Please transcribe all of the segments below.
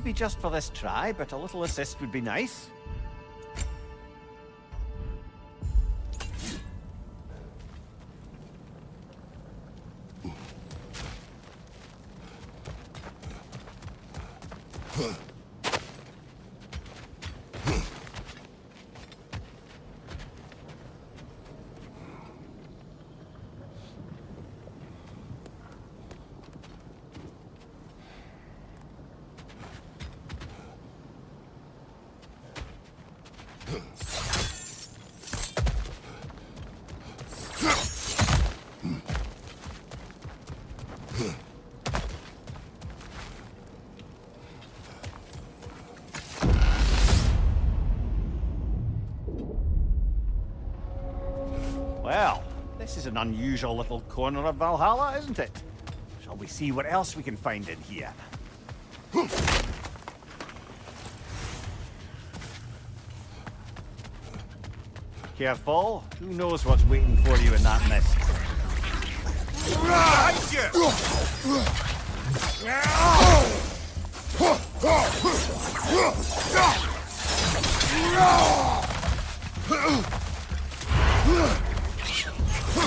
Maybe just for this try, but a little assist would be nice. Well, this is an unusual little corner of Valhalla, isn't it? Shall we see what else we can find in here? Careful. Who knows what's waiting for you in that mist?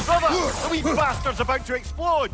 Brother, the wee bastard's about to explode!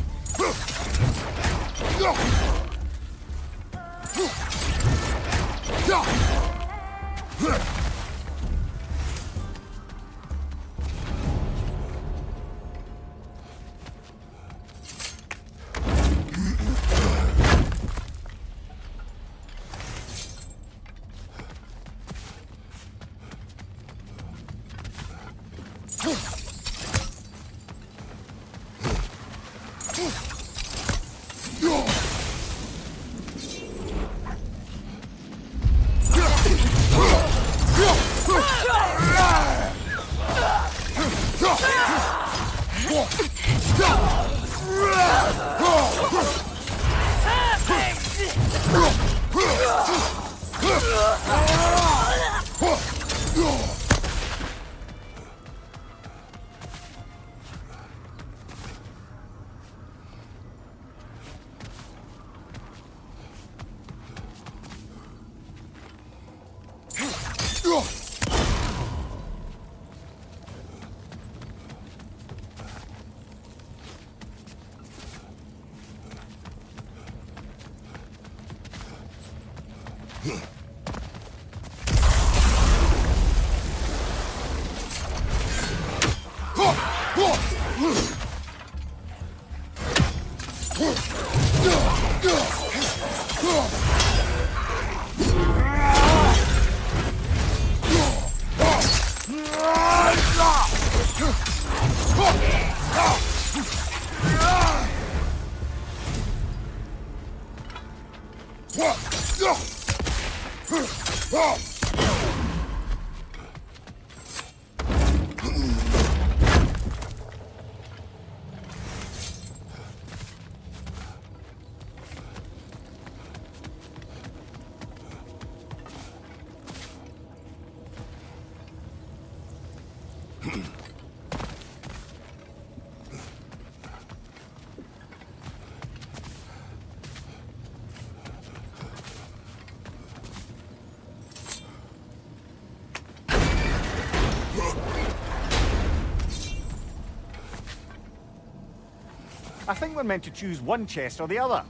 I think we're meant to choose one chest or the other.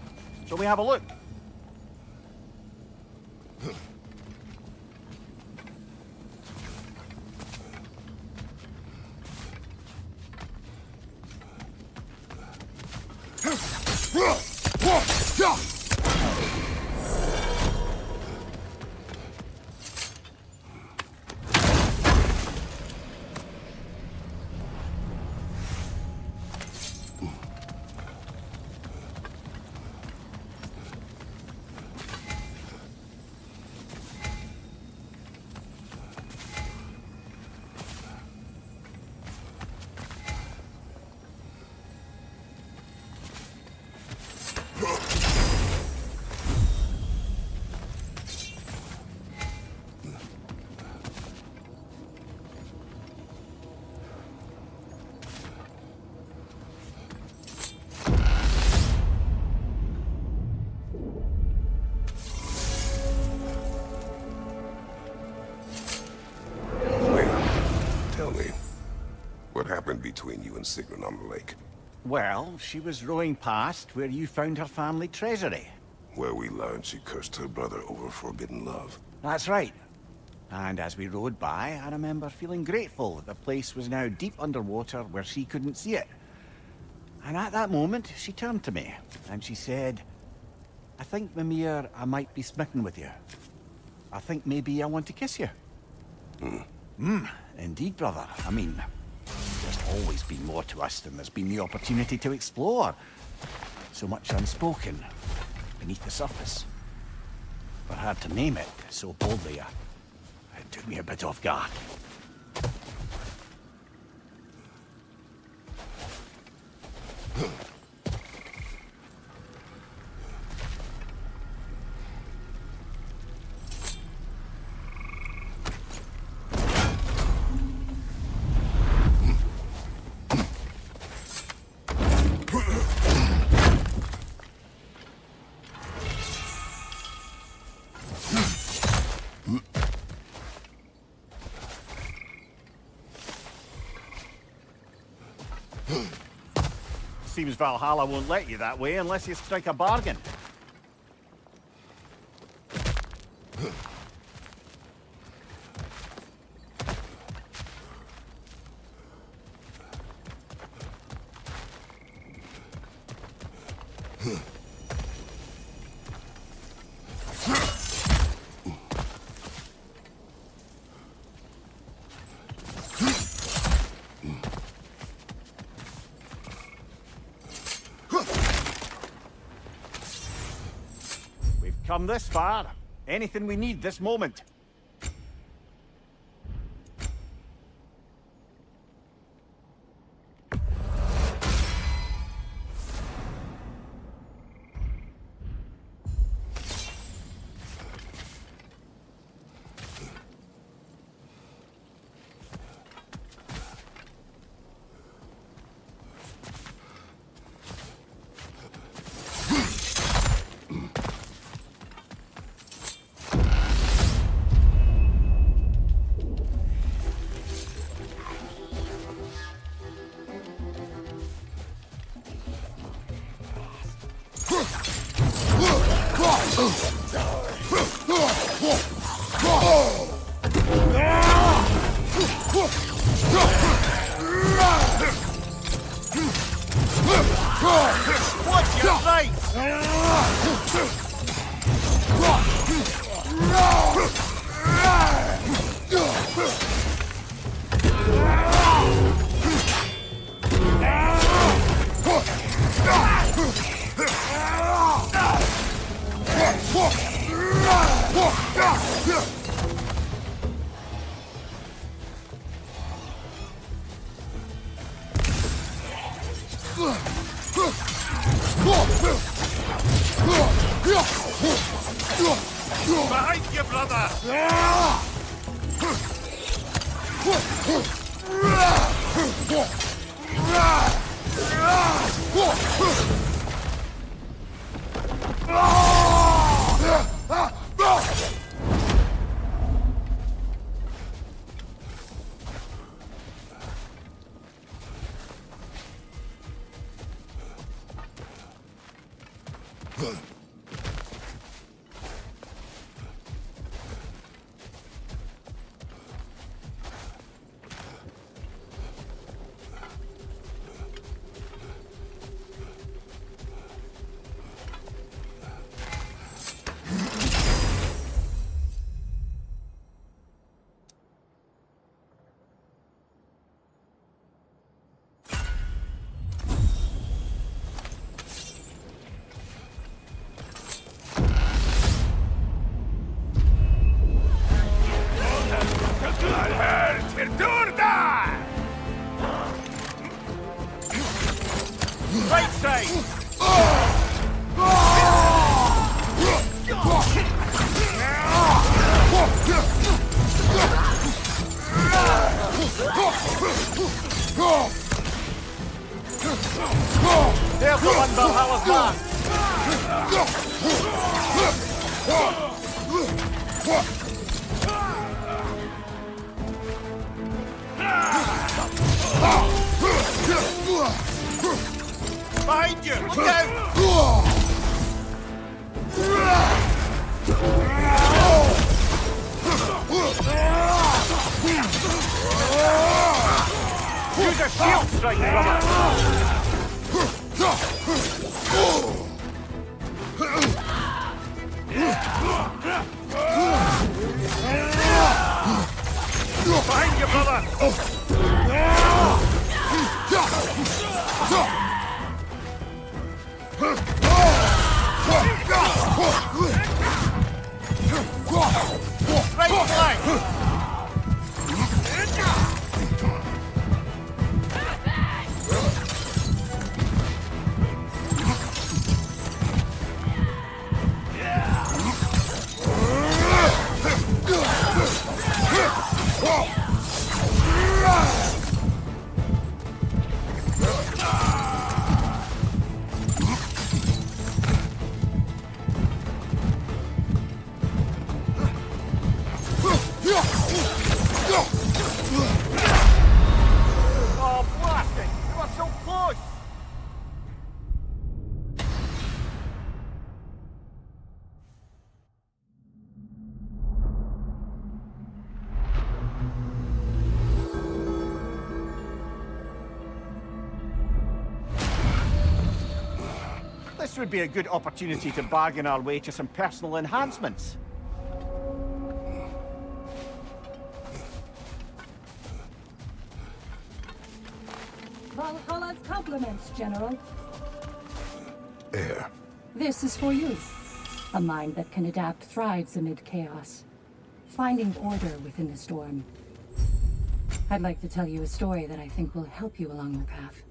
Shall we have a look? happened between you and Sigrun on the lake? Well, she was rowing past where you found her family treasury. Where we learned she cursed her brother over forbidden love. That's right. And as we rowed by, I remember feeling grateful that the place was now deep underwater where she couldn't see it. And at that moment, she turned to me, and she said, I think, Mimir, I might be smitten with you. I think maybe I want to kiss you. Indeed, brother. I mean, there's always been more to us than there's been the opportunity to explore. So much unspoken, beneath the surface. For her to name it so boldly, it took me a bit off guard. Seems Valhalla won't let you that way unless you strike a bargain. Come this far. Anything we need this moment. Watch your right! Behind you, brother! Right side! There's the one Valhalla's back! Behind you! Look out! Use a shield strike, brother! Behind you, brother! Right flank! Oh, blast it! You were so close! This would be a good opportunity to bargain our way to some personal enhancements. Valhalla's compliments, General. Air. This is for you. A mind that can adapt thrives amid chaos, finding order within the storm. I'd like to tell you a story that I think will help you along your path.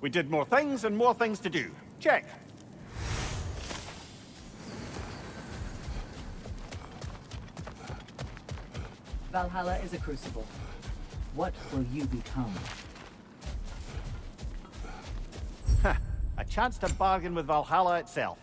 We did more things and more things to do. Check. Valhalla is a crucible. What will you become? A chance to bargain with Valhalla itself.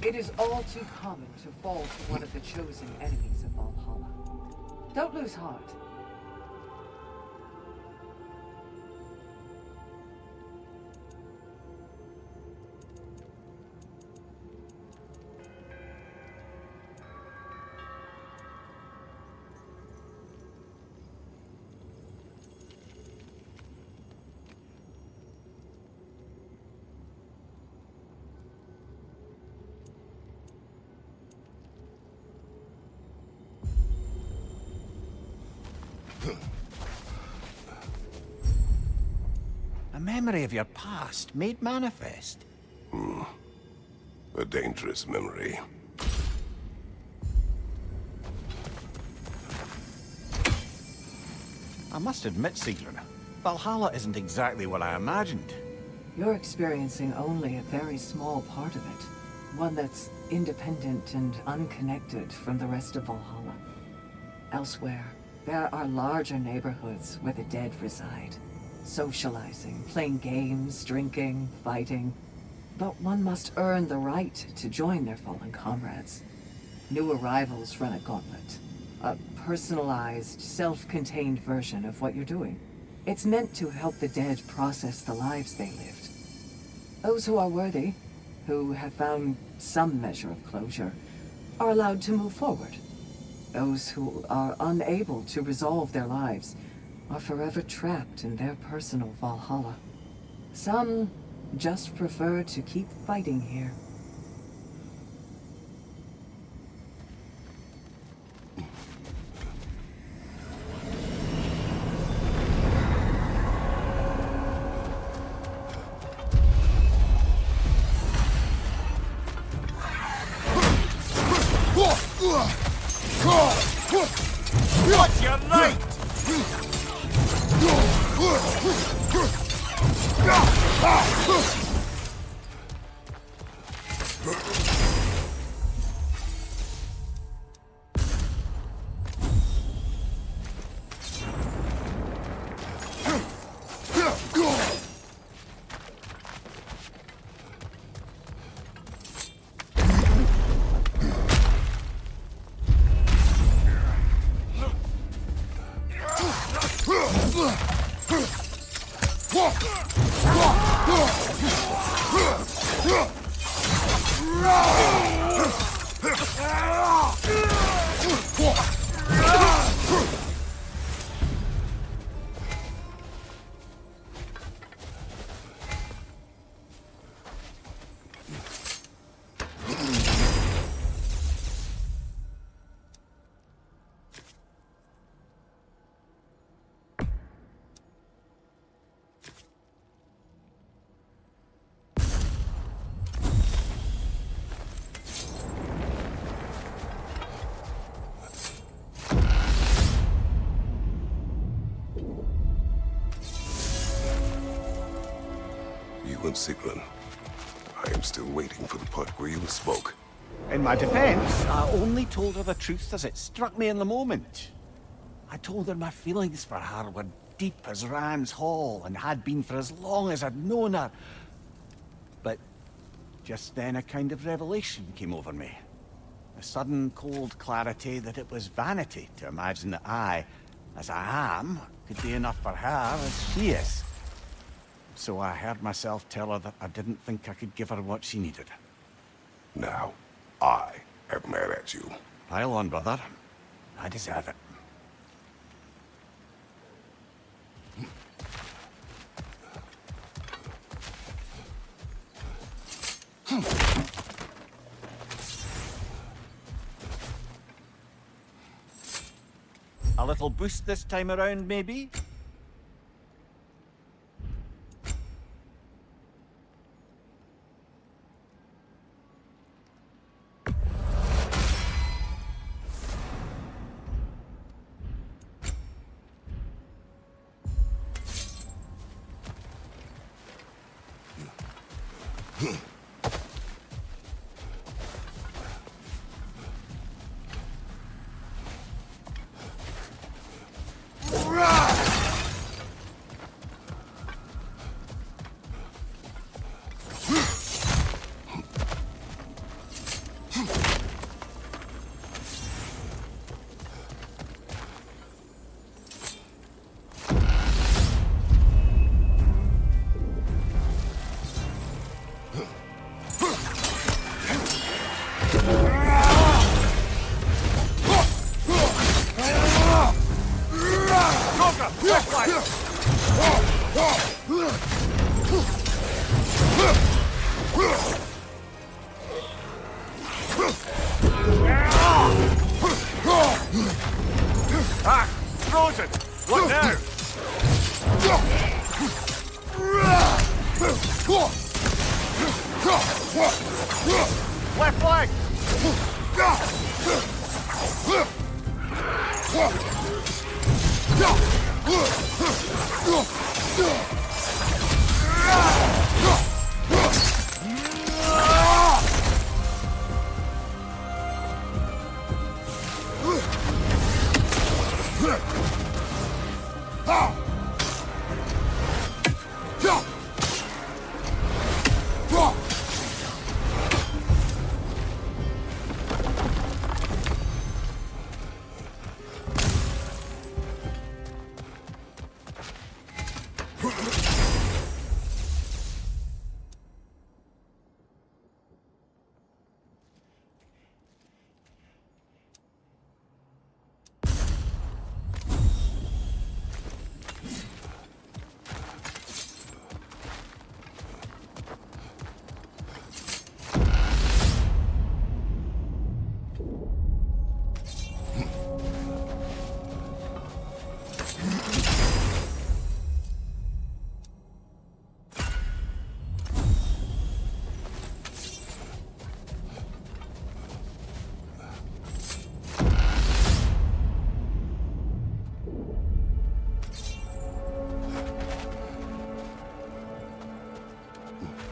It is all too common to fall to one of the chosen enemies of Valhalla. Don't lose heart. A memory of your past made manifest. A dangerous memory. I must admit, Sigrun, Valhalla isn't exactly what I imagined. You're experiencing only a very small part of it. One that's independent and unconnected from the rest of Valhalla. Elsewhere, there are larger neighborhoods where the dead reside. Socializing, playing games, drinking, fighting. But one must earn the right to join their fallen comrades. New arrivals run a gauntlet. A personalized, self-contained version of what you're doing. It's meant to help the dead process the lives they lived. Those who are worthy, who have found some measure of closure, are allowed to move forward. Those who are unable to resolve their lives are forever trapped in their personal Valhalla. Some just prefer to keep fighting here. What's your right? And Sigrun, I am still waiting for the part where you spoke. In my defense, I only told her the truth as it struck me in the moment. I told her my feelings for her were deep as Rand's Hall and had been for as long as I'd known her. But just then a kind of revelation came over me. A sudden cold clarity that it was vanity to imagine that I, as I am, could be enough for her as she is. So I heard myself tell her that I didn't think I could give her what she needed. Now, I am mad at you. Pile on, brother. I deserve it. A little boost this time around, maybe? Left leg!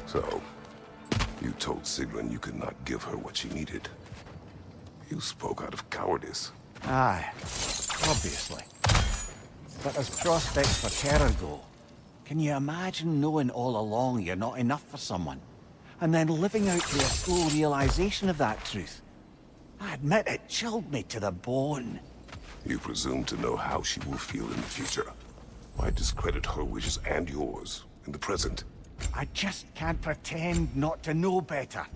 So, you told Sigrun you could not give her what she needed. You spoke out of cowardice. Aye, obviously. But as prospects for terror go, can you imagine knowing all along you're not enough for someone, and then living out to a slow realization of that truth? I admit it chilled me to the bone. You presume to know how she will feel in the future. Why discredit her wishes and yours in the present? I just can't pretend not to know better.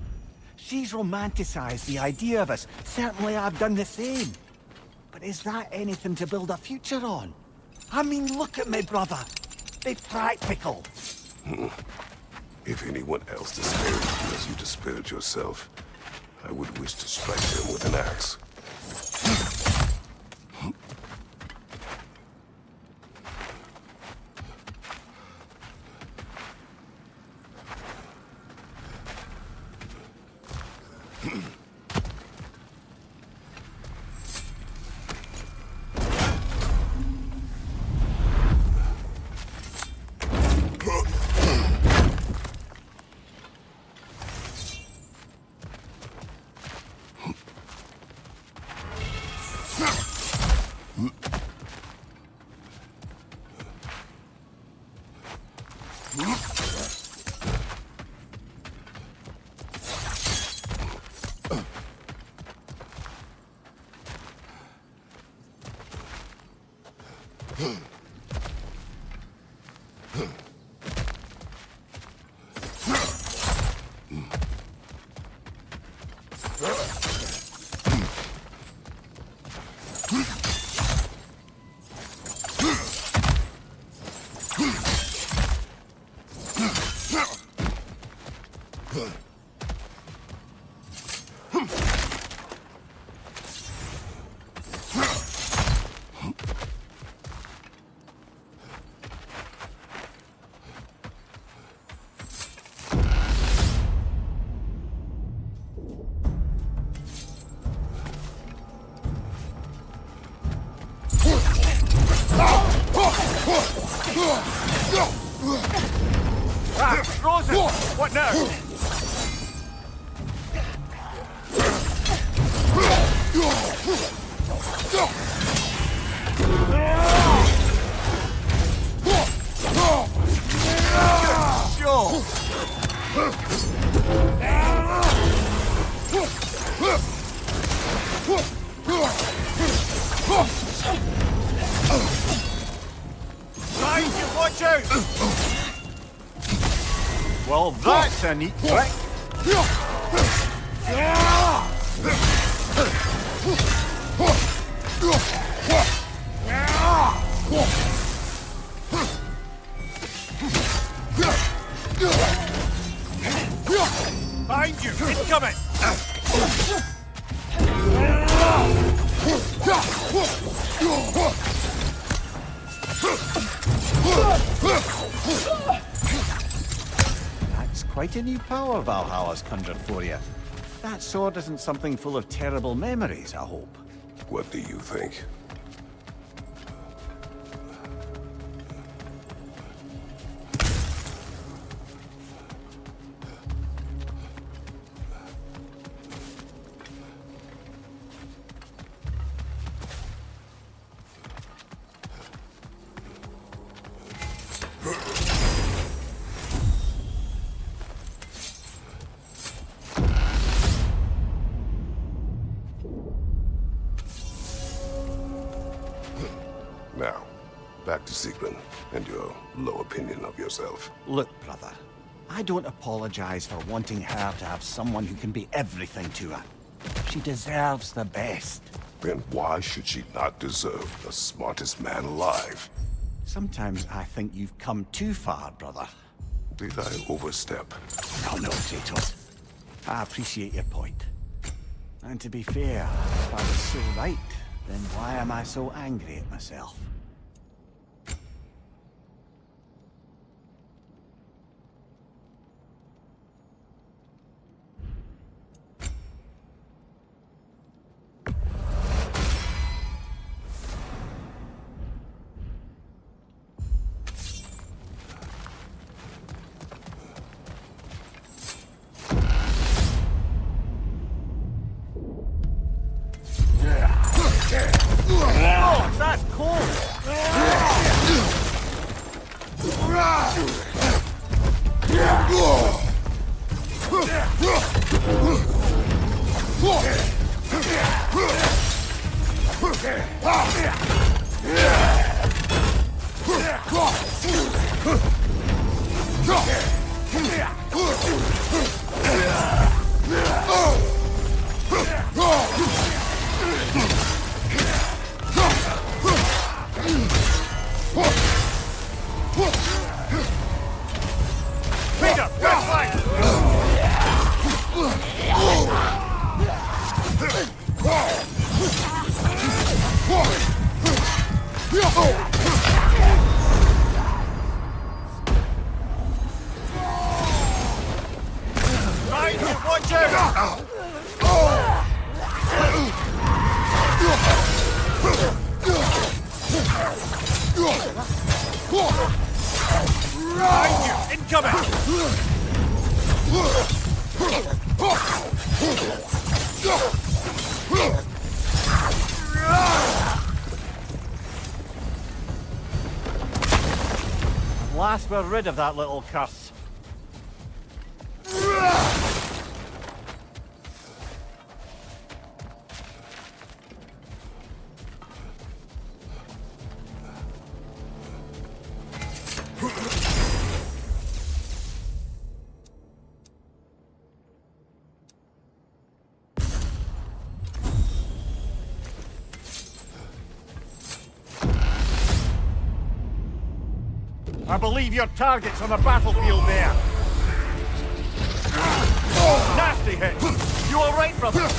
She's romanticized the idea of us. Certainly I've done the same. But is that anything to build a future on? I mean, look at me, brother. Be practical. If anyone else despaired of you as you despaired yourself, I would wish to strike them with an axe. Frozen! What now? Watch out! Well, that's a neat trick. Behind you! Incoming! Quite a new power Valhalla's conjured for you. That sword isn't something full of terrible memories, I hope. What do you think? Now, back to Sigrun and your low opinion of yourself. Look, brother, I don't apologize for wanting her to have someone who can be everything to her. She deserves the best. Then why should she not deserve the smartest man alive? Sometimes I think you've come too far, brother. Did I overstep? No, no, Kratos. I appreciate your point. And to be fair, if I was so right, then why am I so angry at myself? Oh, that's cold! Peter, red flag! Right, watch out! Behind you! Incoming! At last we're rid of that little cuss. I believe your target's on the battlefield there. Nasty hit! You all right, brother?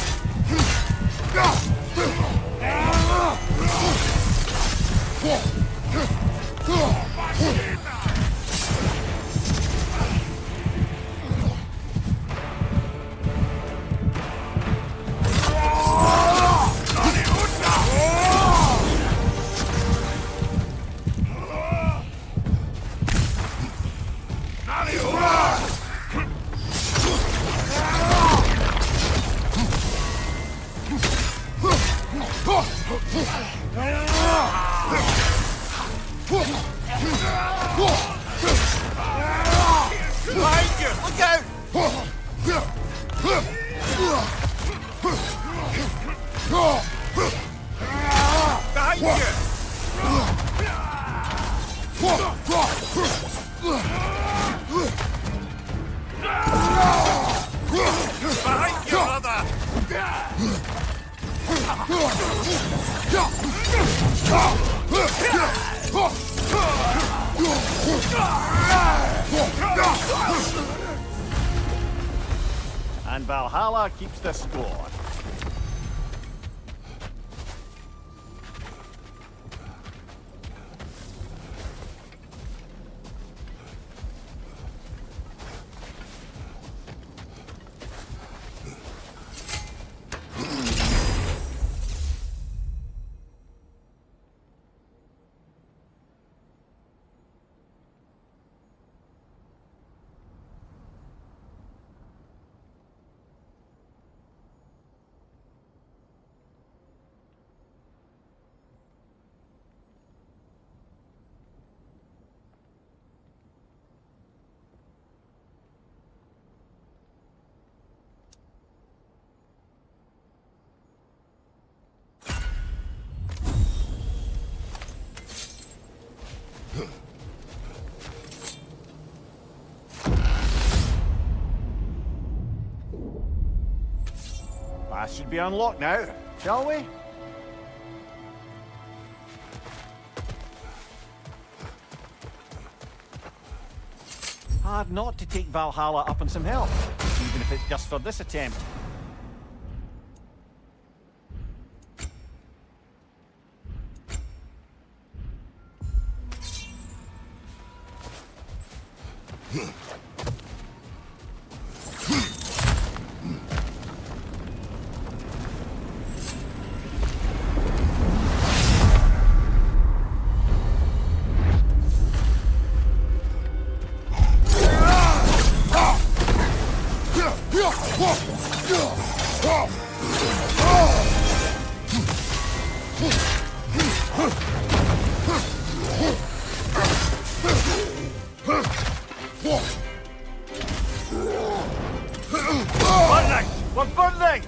Behind you! Look out! Behind you! Behind you, brother! And Valhalla keeps the score. path should be unlocked now, shall we? Hard not to take Valhalla up on some help, even if it's just for this attempt. Burning! We're burning!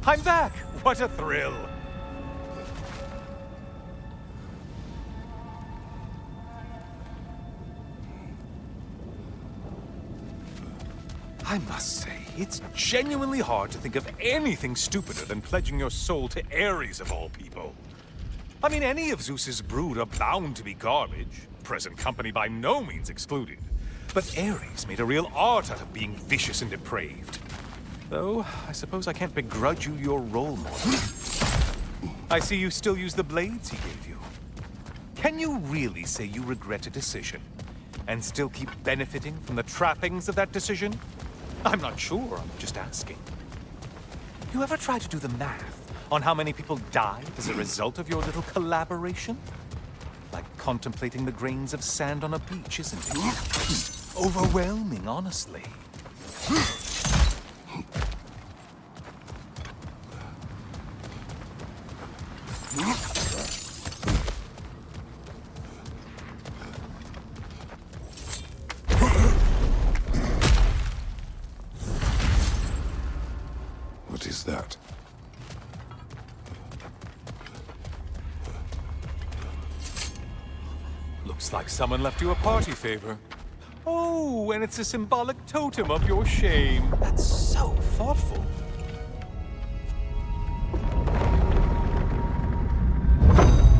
I'm back! What a thrill! I must say, it's genuinely hard to think of anything stupider than pledging your soul to Ares of all people. I mean, any of Zeus's brood are bound to be garbage, present company by no means excluded. But Ares made a real art out of being vicious and depraved. Though, I suppose I can't begrudge you your role model. I see you still use the blades he gave you. Can you really say you regret a decision, and still keep benefiting from the trappings of that decision? I'm not sure, I'm just asking. You ever try to do the math on how many people died as a result of your little collaboration? Like contemplating the grains of sand on a beach, isn't it? Overwhelming, honestly. What is that? Looks like someone left you a party favor. Oh, and it's a symbolic totem of your shame. That's so thoughtful.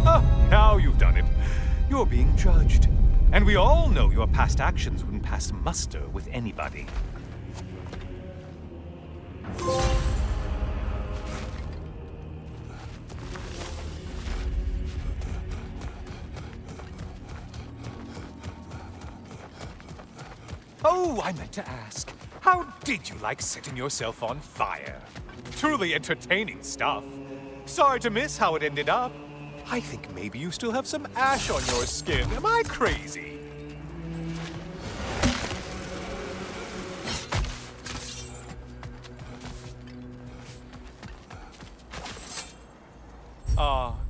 Oh, now you've done it. You're being judged. And we all know your past actions wouldn't pass muster with anybody. Oh, I meant to ask, how did you like setting yourself on fire? Truly entertaining stuff. Sorry to miss how it ended up. I think maybe you still have some ash on your skin. Am I crazy?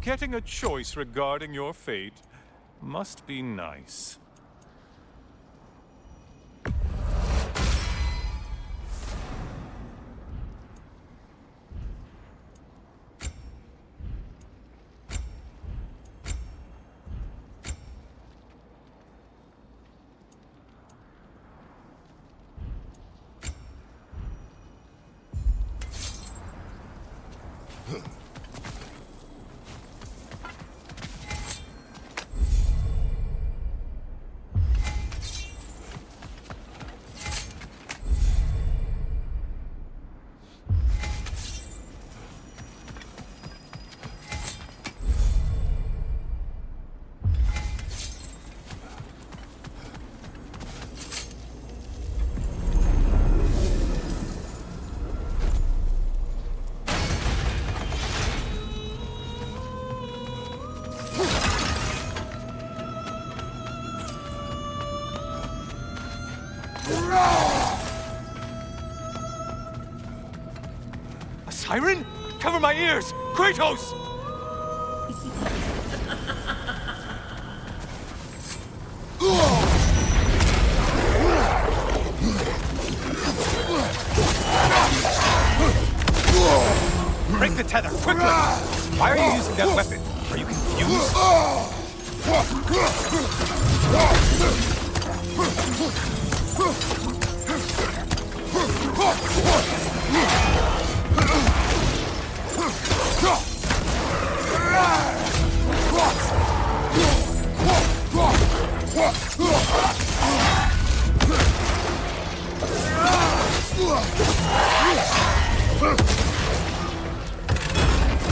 Getting a choice regarding your fate must be nice. A siren? Cover my ears! Kratos! Break the tether, quickly! Why are you using that weapon? Are you confused?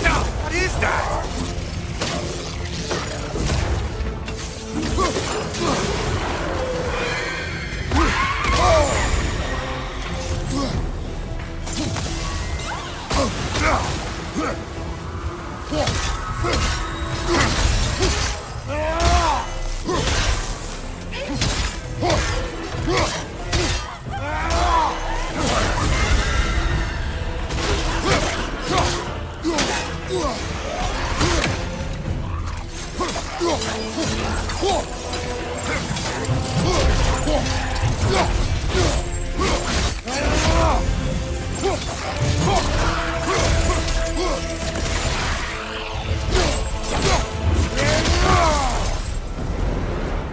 Now, what is that?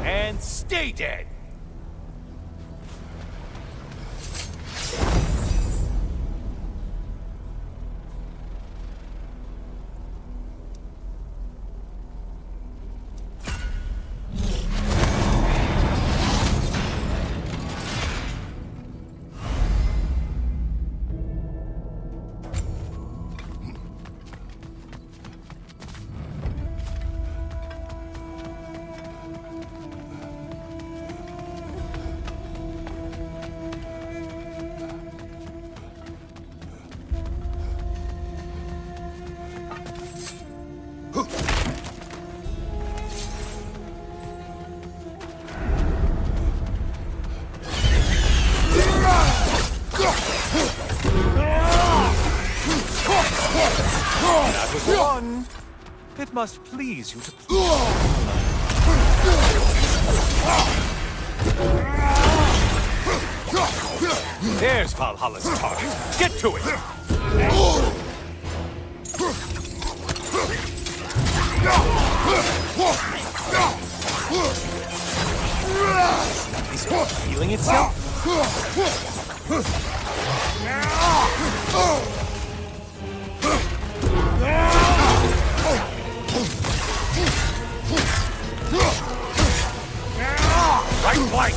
And stay dead. That was one. It must please you to There's Valhalla's target. Get to it! Is it healing itself? Right flank!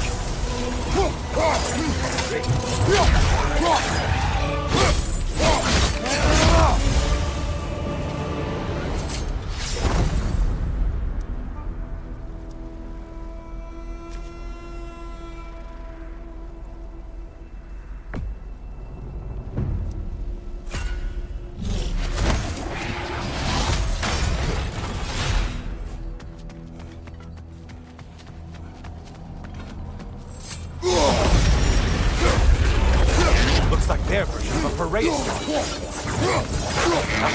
Looks like their version of a parade. The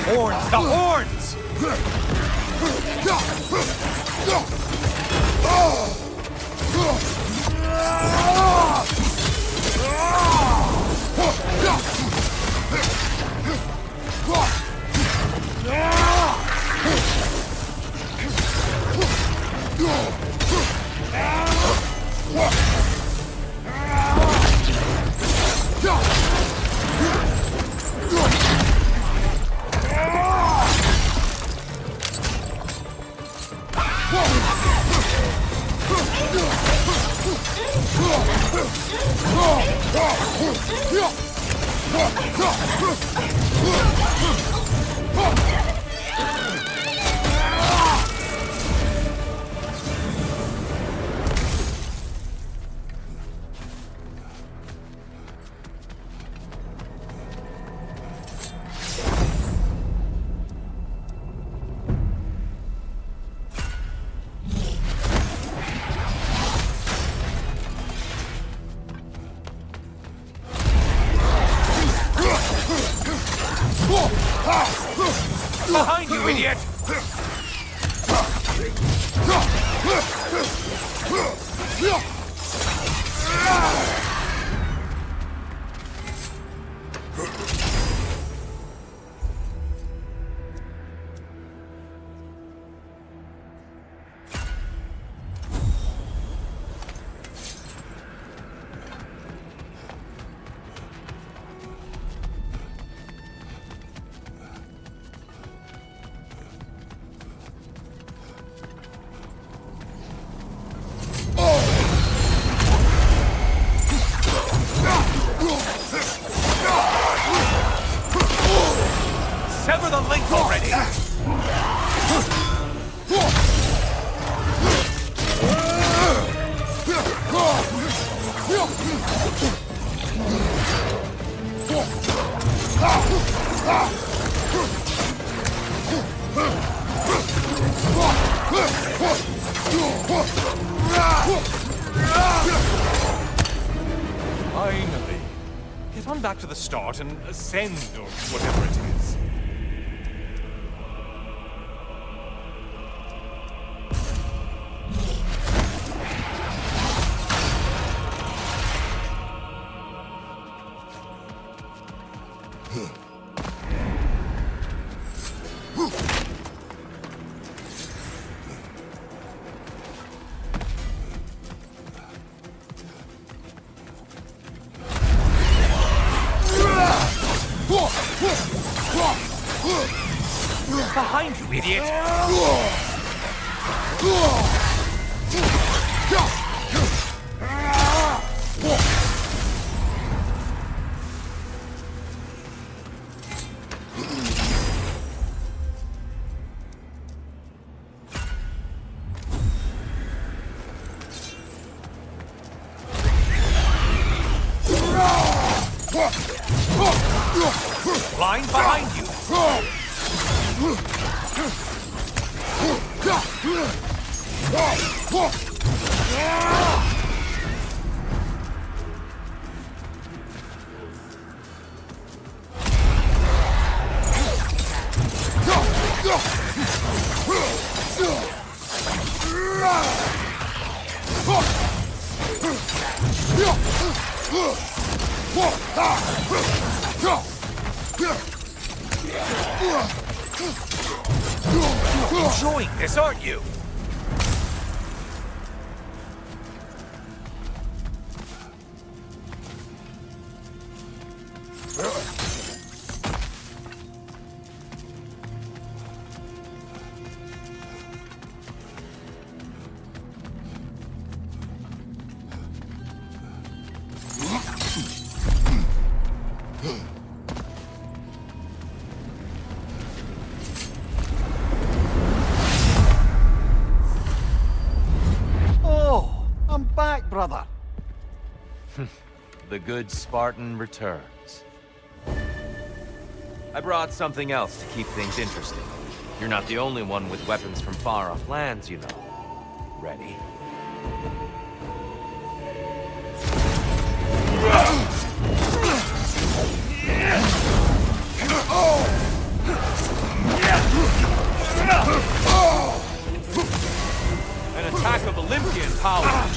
horns! The horns! Behind you, idiot! Sever the link already! Finally. Get on back to the start and ascend, or whatever it is. Behind you, idiot! Line behind you! Enjoying this, aren't you? Brother. The good Spartan returns. I brought something else to keep things interesting. You're not the only one with weapons from far-off lands, you know. Ready? power.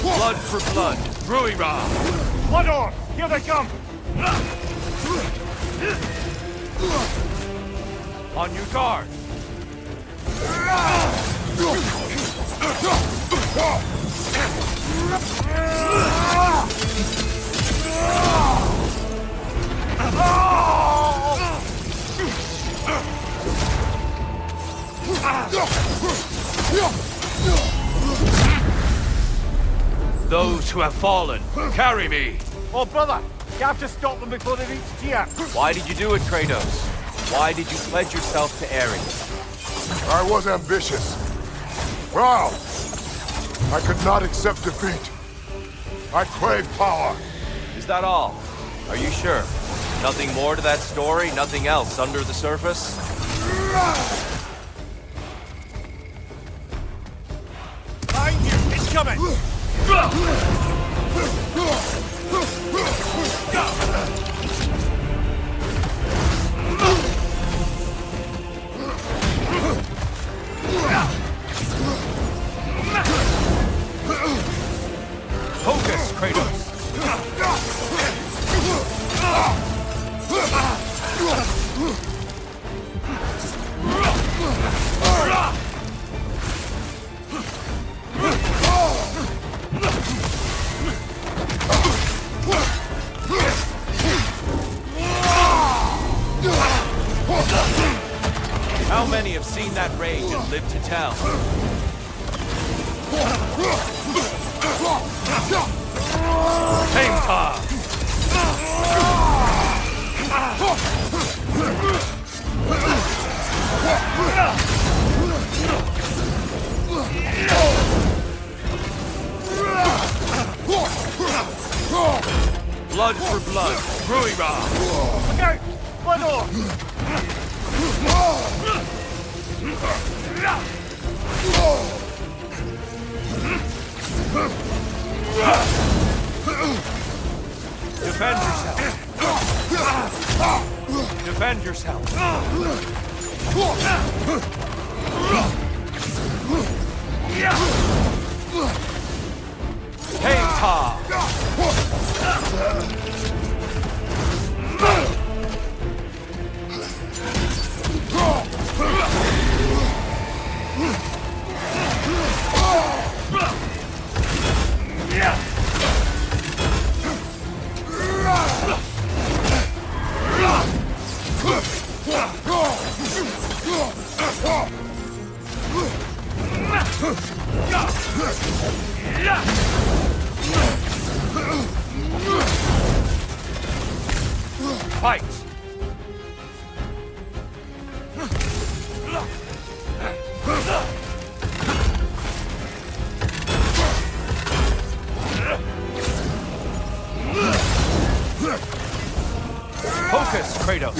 Blood for blood. Ruira. Blood Orb! Here they come! On your guard. Those who have fallen, carry me! Oh, brother! You have to stop them before they reach here! Why did you do it, Kratos? Why did you pledge yourself to Ares? I was ambitious. Proud. I could not accept defeat. I crave power. Is that all? Are you sure? Nothing more to that story? Nothing else under the surface? Behind you! It's coming! Focus, Kratos! How many have seen that rage and lived to tell? Same time! Blood for blood, Ruira! Look out! Blood Orb! Defend yourself! Defend yourself! Hey-ta! Fight! Focus, Kratos!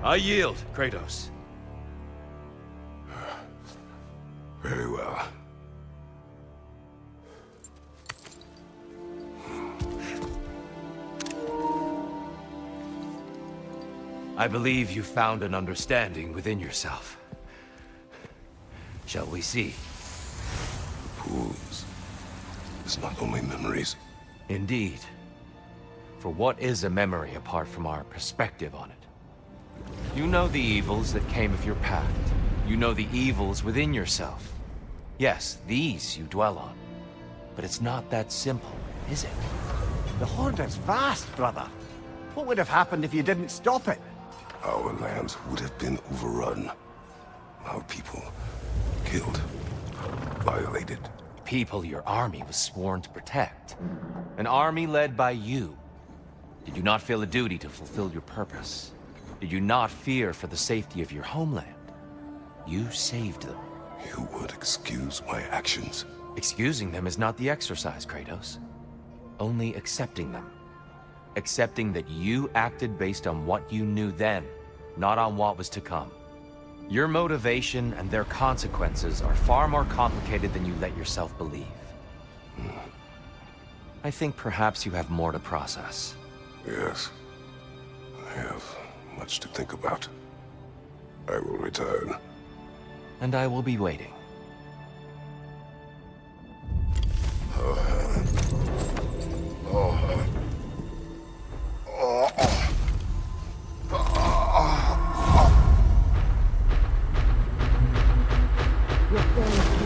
I yield, Kratos. Very well. I believe you found an understanding within yourself. Shall we see? Wounds. It's not only memories. Indeed. For what is a memory apart from our perspective on it? You know the evils that came of your path. You know the evils within yourself. Yes, these you dwell on. But it's not that simple, is it? The Horde is vast, brother. What would have happened if you didn't stop it? Our lands would have been overrun. Our people killed, violated. People your army was sworn to protect. An army led by you. Did you not feel a duty to fulfill your purpose? Did you not fear for the safety of your homeland? You saved them. You would excuse my actions. Excusing them is not the exercise, Kratos. Only accepting them. Accepting that you acted based on what you knew then, not on what was to come. Your motivation and their consequences are far more complicated than you let yourself believe. I think perhaps you have more to process. Yes. I have much to think about. I will return. And I will be waiting.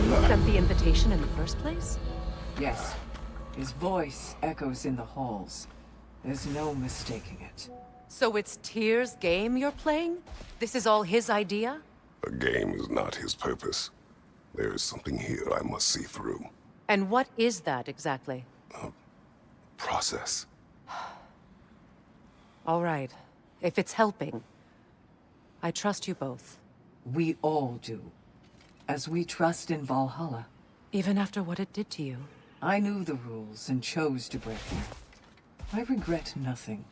You sent the invitation in the first place? Yes. His voice echoes in the halls. There's no mistaking it. So it's Tyr's game you're playing? This is all his idea? A game is not his purpose. There is something here I must see through. And what is that exactly? Process. All right. If it's helping, I trust you both. We all do. As we trust in Valhalla. Even after what it did to you. I knew the rules and chose to break them. I regret nothing.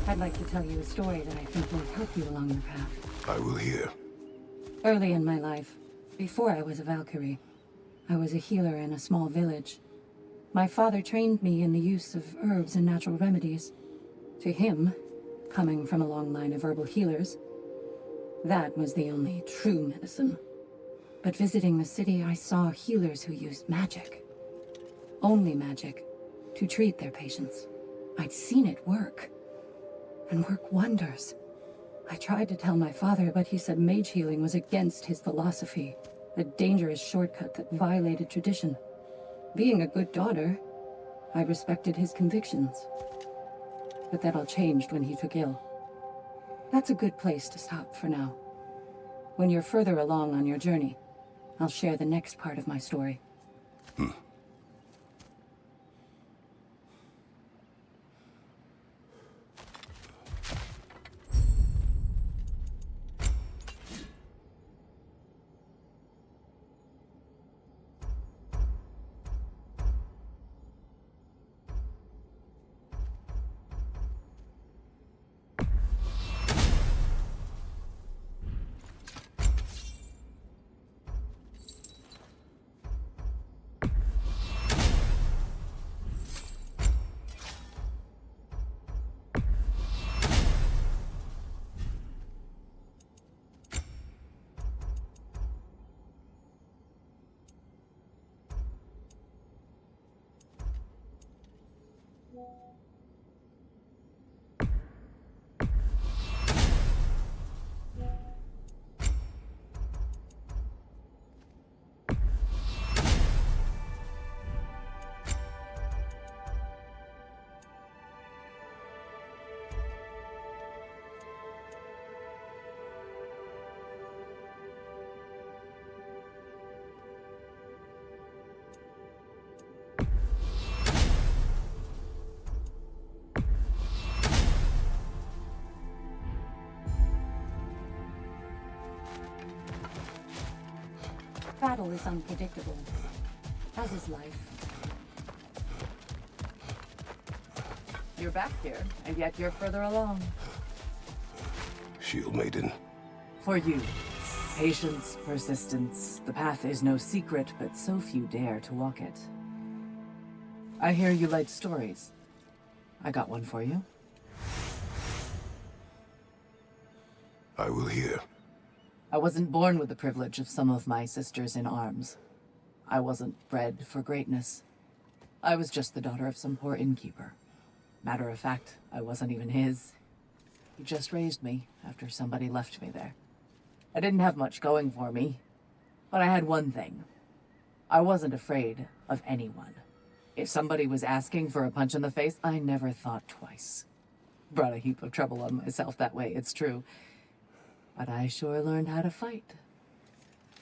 I'd like to tell you a story that I think will help you along your path. I will hear. Early in my life, before I was a Valkyrie, I was a healer in a small village. My father trained me in the use of herbs and natural remedies. To him, coming from a long line of herbal healers, that was the only true medicine. But visiting the city, I saw healers who used magic. Only magic, to treat their patients. I'd seen it work. And work wonders. I tried to tell my father, but he said mage healing was against his philosophy, a dangerous shortcut that violated tradition. Being a good daughter, I respected his convictions. But that all changed when he took ill. That's a good place to stop for now. When you're further along on your journey, I'll share the next part of my story. Battle is unpredictable, as is life. You're back here, and yet you're further along. Shield Maiden. For you. Patience, persistence. The path is no secret, but so few dare to walk it. I hear you like stories. I got one for you. I will hear. I wasn't born with the privilege of some of my sisters in arms. I wasn't bred for greatness. I was just the daughter of some poor innkeeper. Matter of fact, I wasn't even his. He just raised me after somebody left me there. I didn't have much going for me, but I had one thing. I wasn't afraid of anyone. If somebody was asking for a punch in the face, I never thought twice. Brought a heap of trouble on myself that way, it's true. But I sure learned how to fight.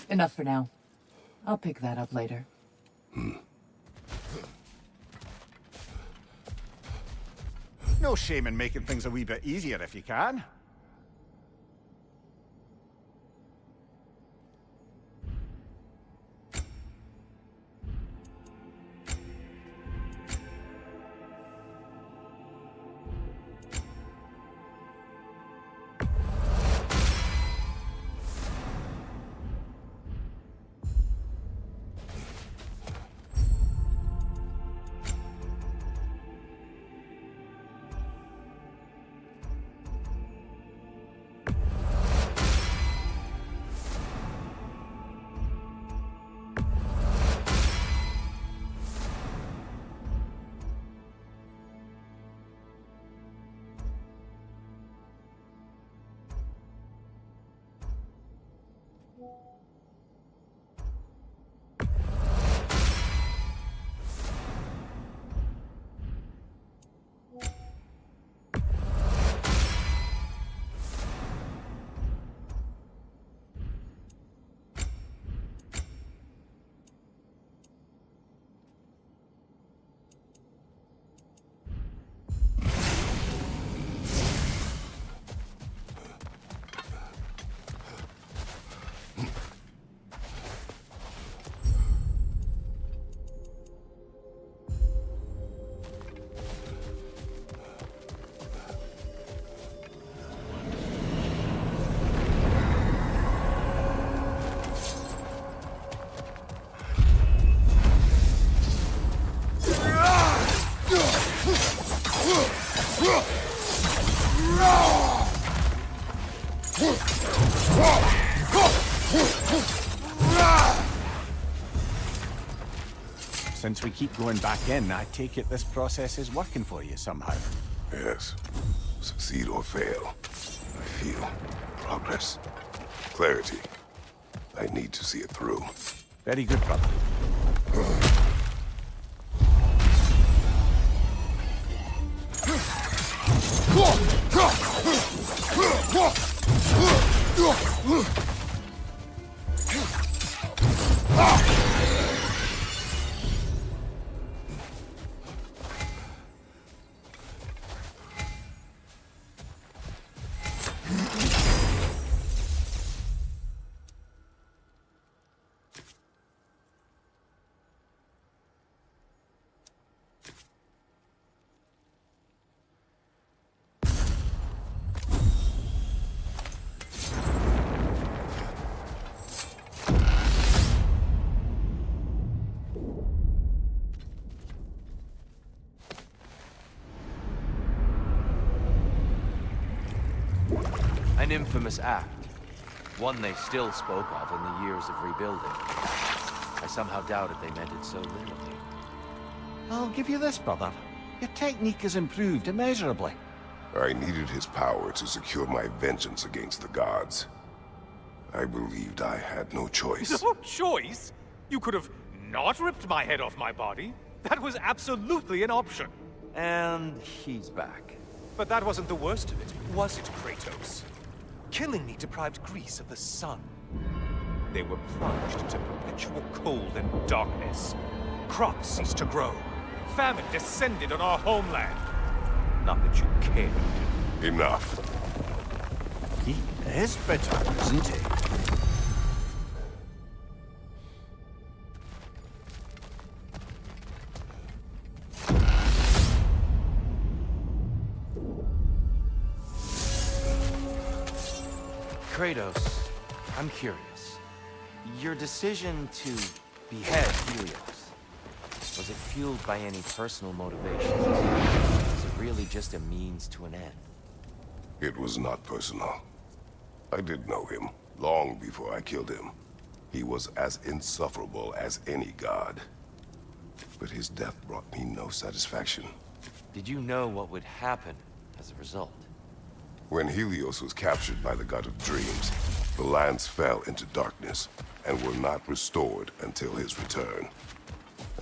Enough for now. I'll pick that up later. No shame in making things a wee bit easier if you can. Since we keep going back in, I take it this process is working for you somehow. Yes. Succeed or fail, I feel progress. Clarity. I need to see it through. Very good, brother. An infamous act. One they still spoke of in the years of rebuilding. I somehow doubted they meant it so literally. I'll give you this, brother. Your technique has improved immeasurably. I needed his power to secure my vengeance against the gods. I believed I had no choice. No choice? You could have not ripped my head off my body. That was absolutely an option. And he's back. But that wasn't the worst of it, was it, Kratos? Killing me deprived Greece of the sun. They were plunged into perpetual cold and darkness. Crops ceased to grow. Famine descended on our homeland. Not that you cared. Enough. He is bitter, isn't he? Kratos, I'm curious. Your decision to behead Helios, was it fueled by any personal motivations? Was it really just a means to an end? It was not personal. I did know him, long before I killed him. He was as insufferable as any god. But his death brought me no satisfaction. Did you know what would happen as a result? When Helios was captured by the god of dreams, the lands fell into darkness. and were not restored until his return.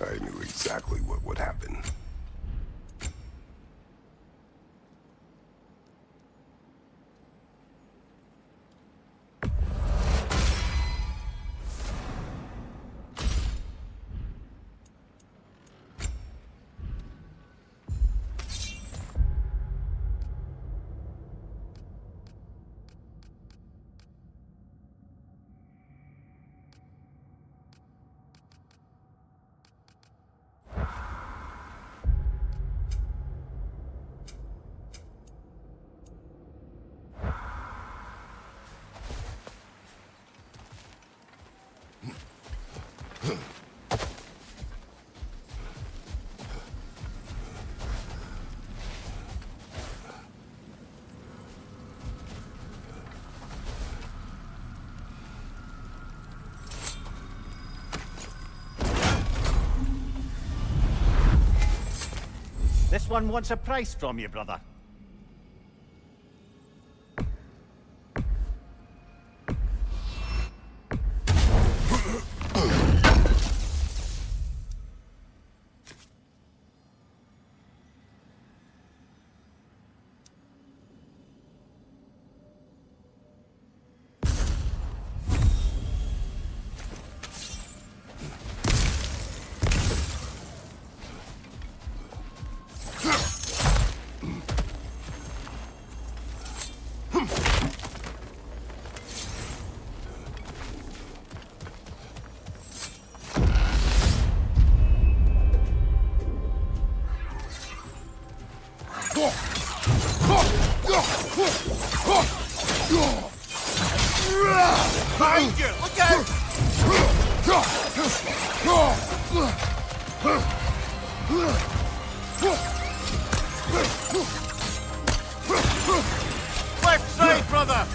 I knew exactly what would happen. This one wants a price from you, brother. Behind you! Look out! Left side, brother!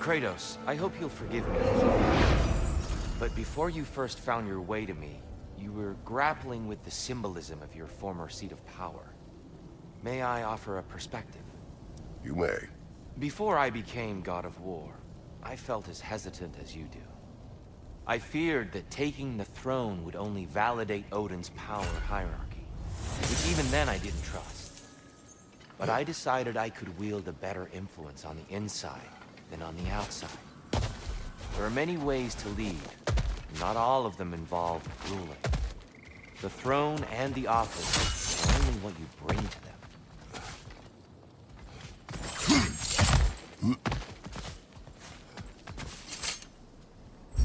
Kratos, I hope you'll forgive me. But before you first found your way to me, you were grappling with the symbolism of your former seat of power. May I offer a perspective? You may. Before I became God of War, I felt as hesitant as you do. I feared that taking the throne would only validate Odin's power hierarchy, which even then I didn't trust. But I decided I could wield a better influence on the inside than on the outside. There are many ways to lead, not all of them involve ruling. The throne and the office are only what you bring to them.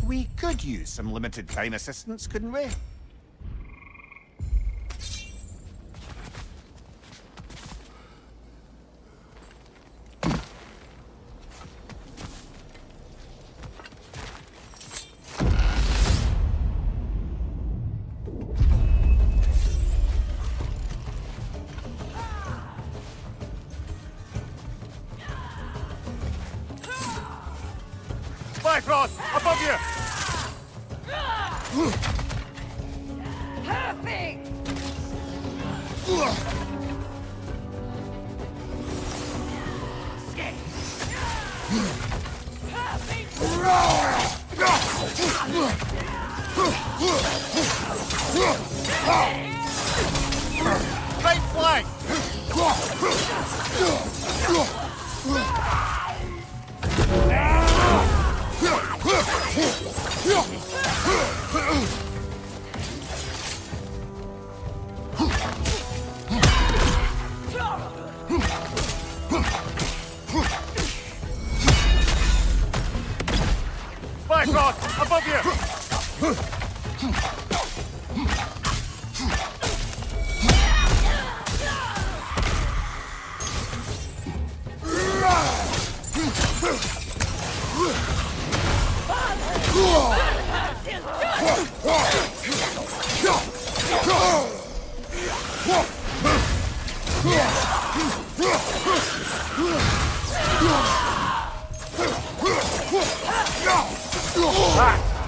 We could use some limited time assistance, couldn't we? Bifrost! Above you! Perfect! Right flank! Look! Above you!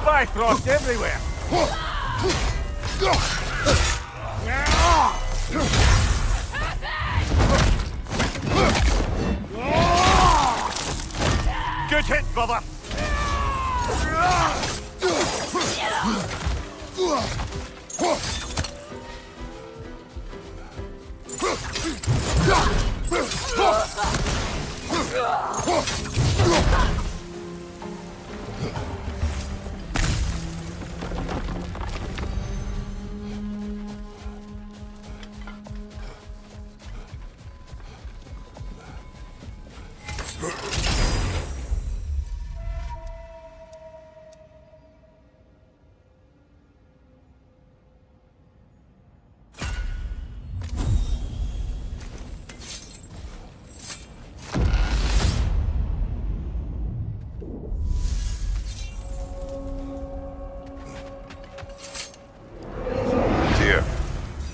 Bifrost everywhere! Good hit, brother!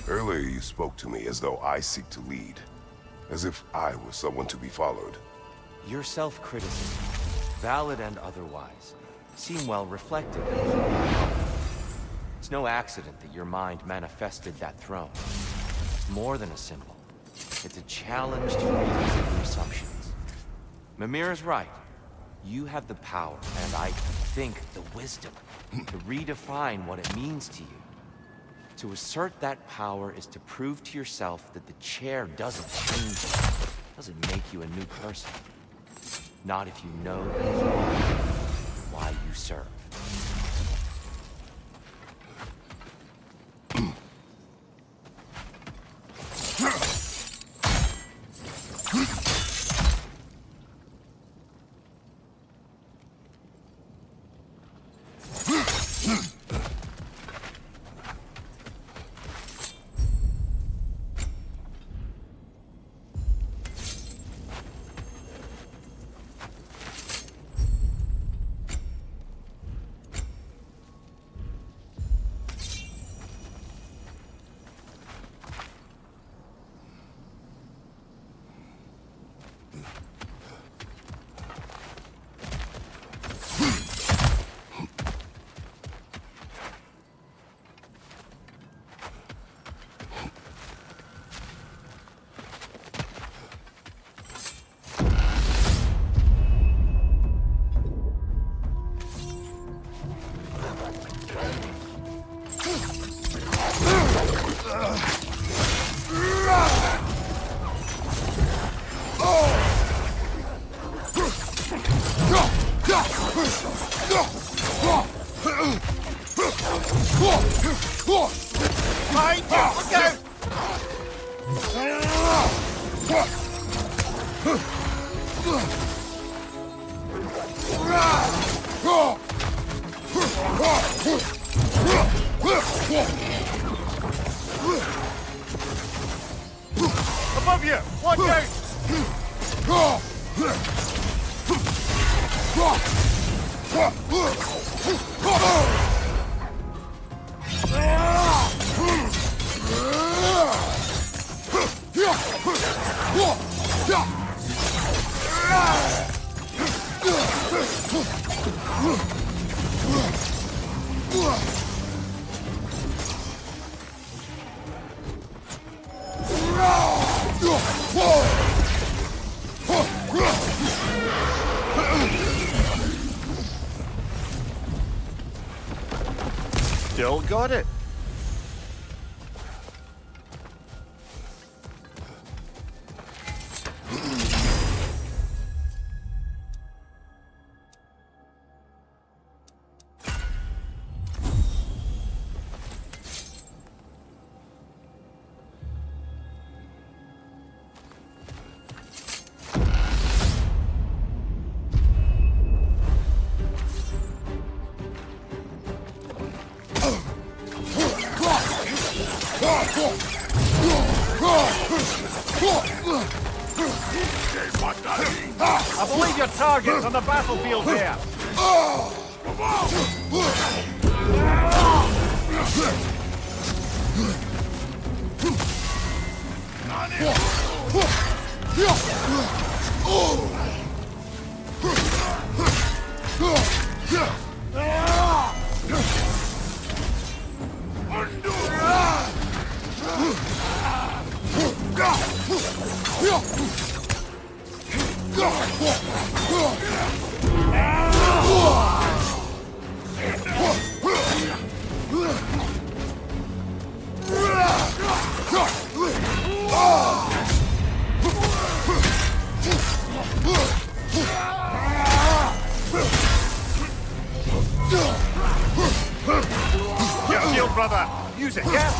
Earlier you spoke to me as though I seek to lead, as if I were someone to be followed. Your self-criticism, valid and otherwise, seem well reflected. It's no accident that your mind manifested that throne. It's more than a symbol. It's a challenge to revisit your assumptions. Mimir is right. You have the power, and I think the wisdom, to redefine what it means to you. To assert that power is to prove to yourself that the chair doesn't change you, doesn't make you a new person. Not if you know who you are, why you serve. Above you! Watch out! Still got it. I believe your target's on the battlefield there. Your shield, brother. Use it, yeah?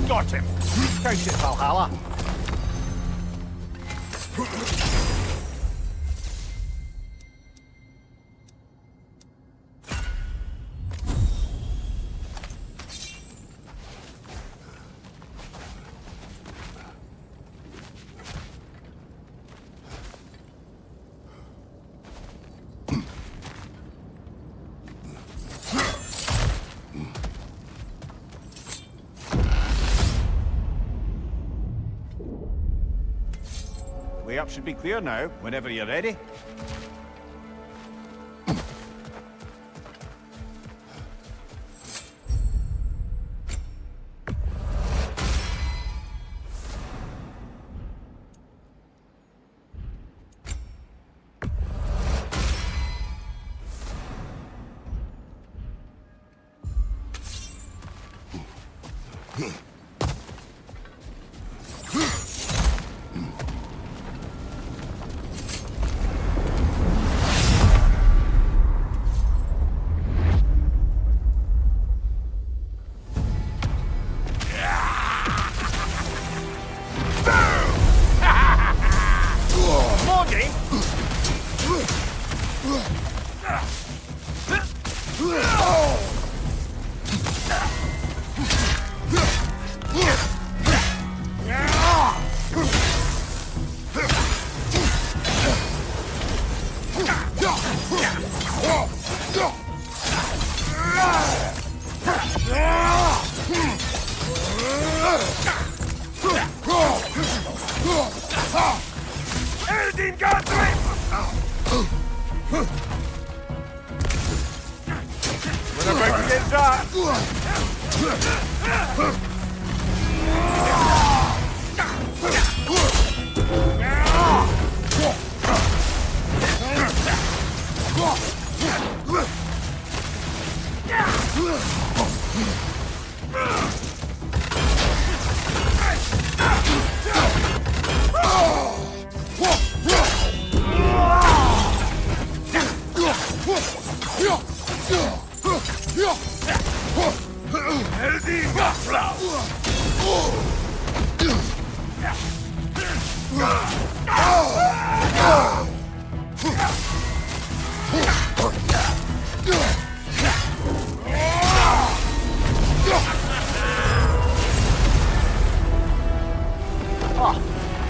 Got him. Count it, Valhalla. Way up should be clear now, whenever you're ready.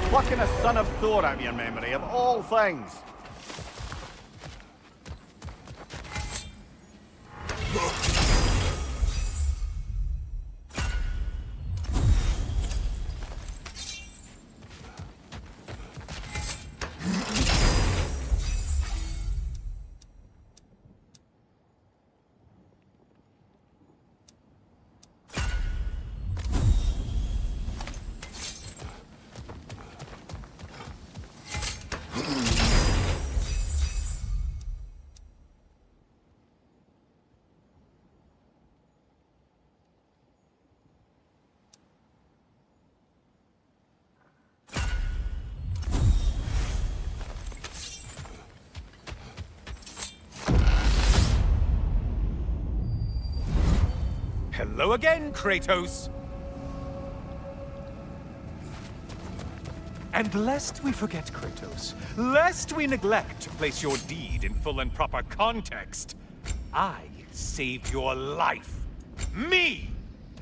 Plucking a son of Thor out of your memory, of all things. Hello again, Kratos. And lest we forget, Kratos, lest we neglect to place your deed in full and proper context, I saved your life. Me!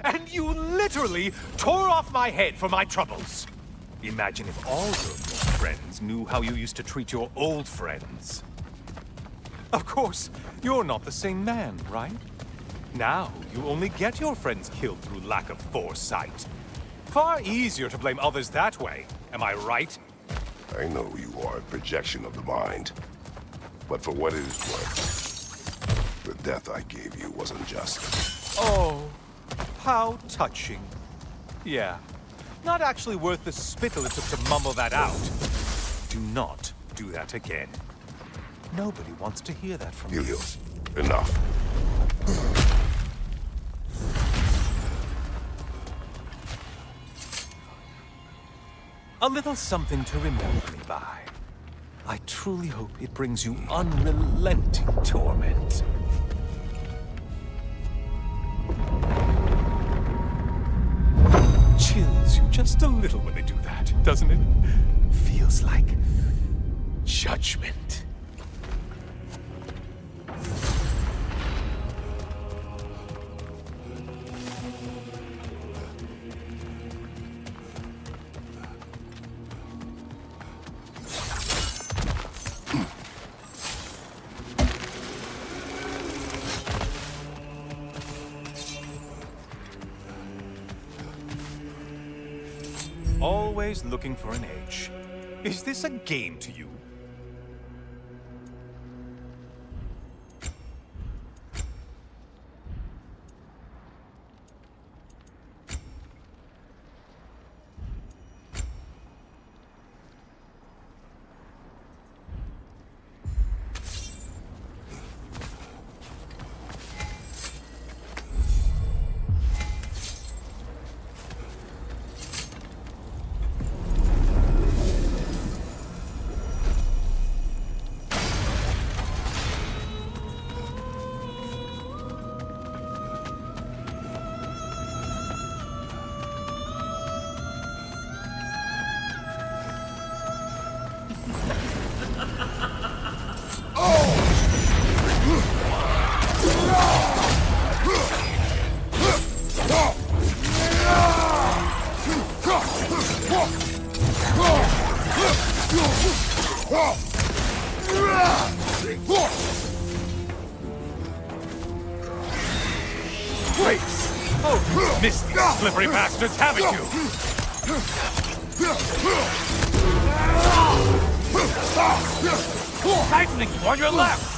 And you literally tore off my head for my troubles. Imagine if all your new friends knew how you used to treat your old friends. Of course, you're not the same man, right? Now, you only get your friends killed through lack of foresight. Far easier to blame others that way, am I right? I know you are a projection of the mind. But for what it is worth, the death I gave you wasn't just. Oh, how touching. Yeah, not actually worth the spittle it took to mumble that out. Do not do that again. Nobody wants to hear that from you. Helios, enough. A little something to remember me by. I truly hope it brings you unrelenting torment. Chills you just a little when they do that, doesn't it? Feels like judgment. Always looking for an edge. Is this a game to you? Wait! Oh, missed these slippery bastards, haven't you? Tightening you on your left!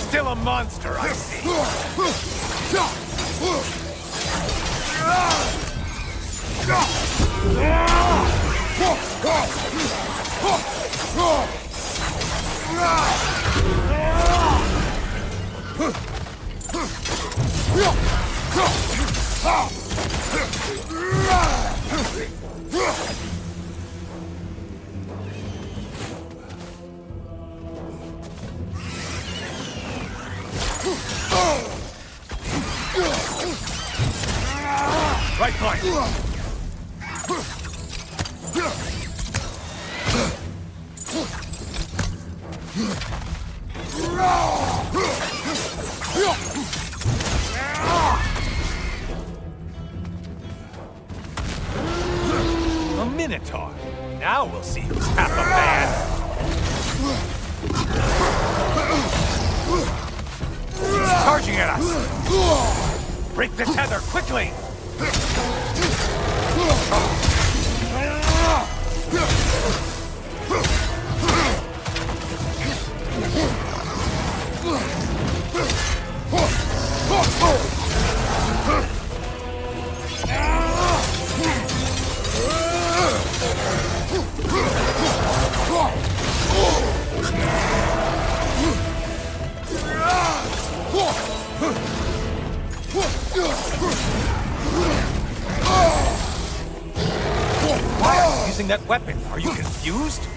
Still a monster, I see. Right flank. A Minotaur. Now we'll see who's half a man. It's charging at us. Break the tether quickly. that weapon? Are you confused?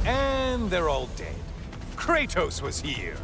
And they're all dead. Kratos was here.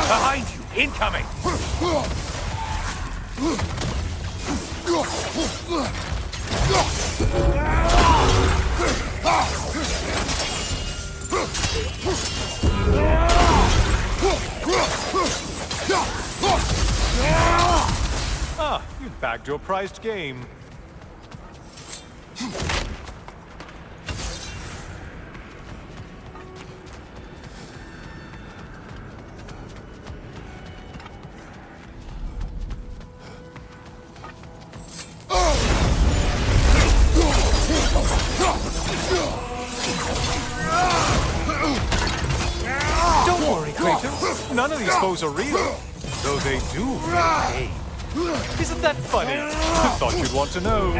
Behind you! Incoming! Ah, you bagged your prized game. Don't worry, Kratos. None of these foes are real, though they do really hate. Isn't that funny? I thought you'd want to know.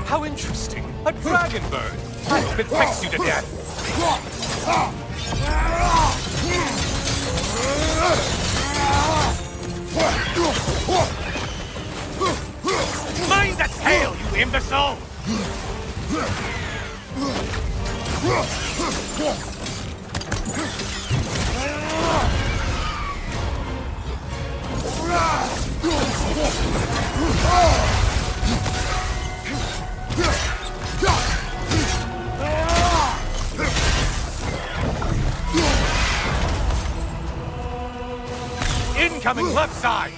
How interesting. A dragon bird. I hope it pecks you to death. Mind the tail, you imbecile! Incoming left side!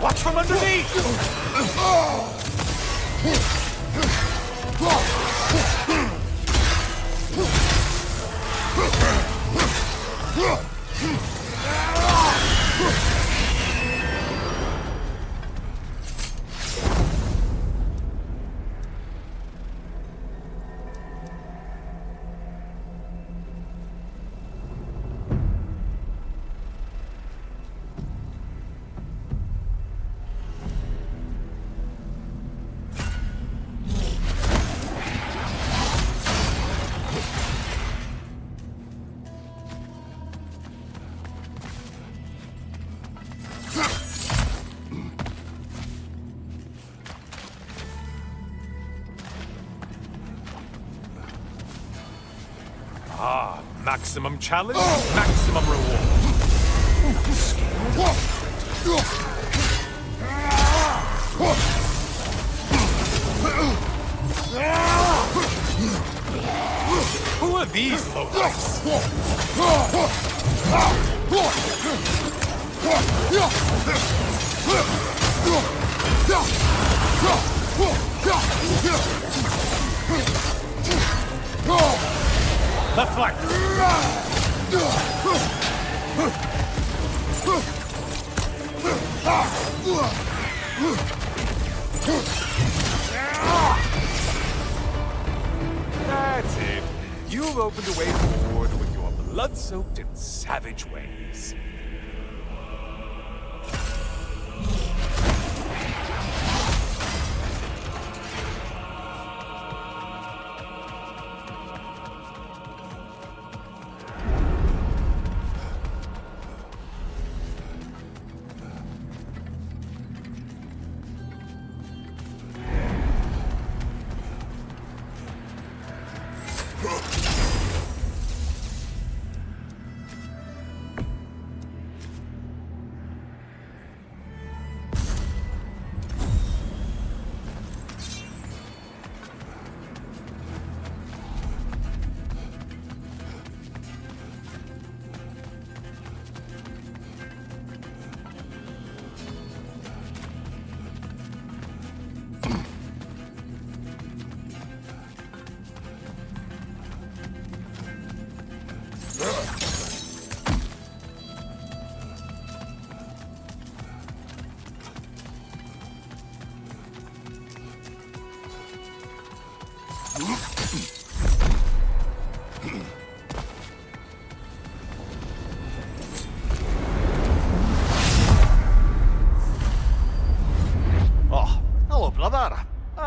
Watch from underneath! Maximum challenge, maximum reward. Who are these lowlifes? Left flank! That's it. You've opened a way forward with your blood-soaked and savage ways.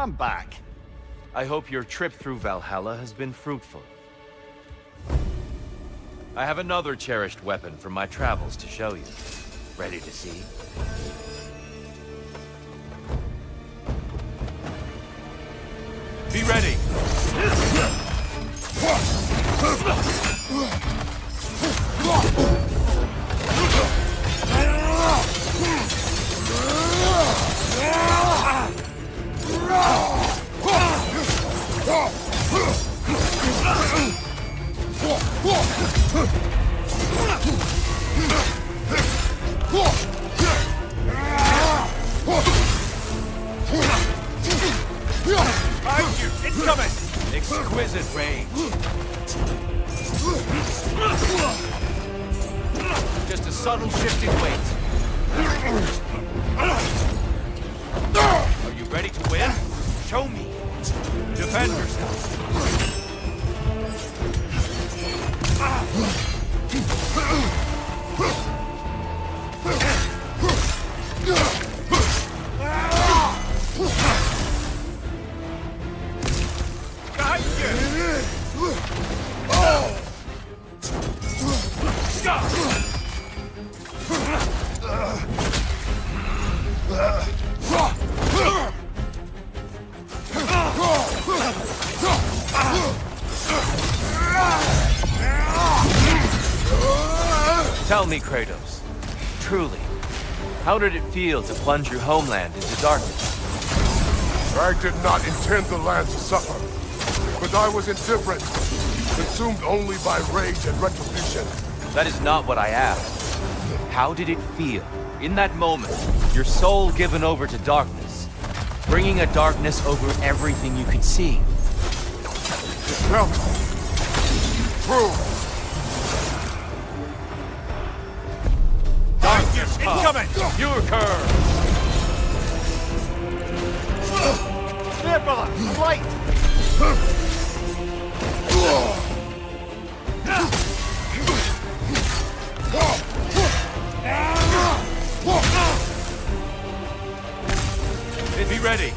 I'm back. I hope your trip through Valhalla has been fruitful. I have another cherished weapon from my travels to show you. Ready to see? Be ready! Incoming! Exquisite range. Just a subtle shift in weight. Are you ready to win? Show me. Defend yourself. Tell me, Kratos, truly, how did it feel to plunge your homeland into darkness? I did not intend the land to suffer, but I was indifferent, consumed only by rage and retribution. That is not what I asked. How did it feel, in that moment, your soul given over to darkness, bringing a darkness over everything you could see? Well, through. Darkness incoming! Your curve! There, brother! Light! Be ready!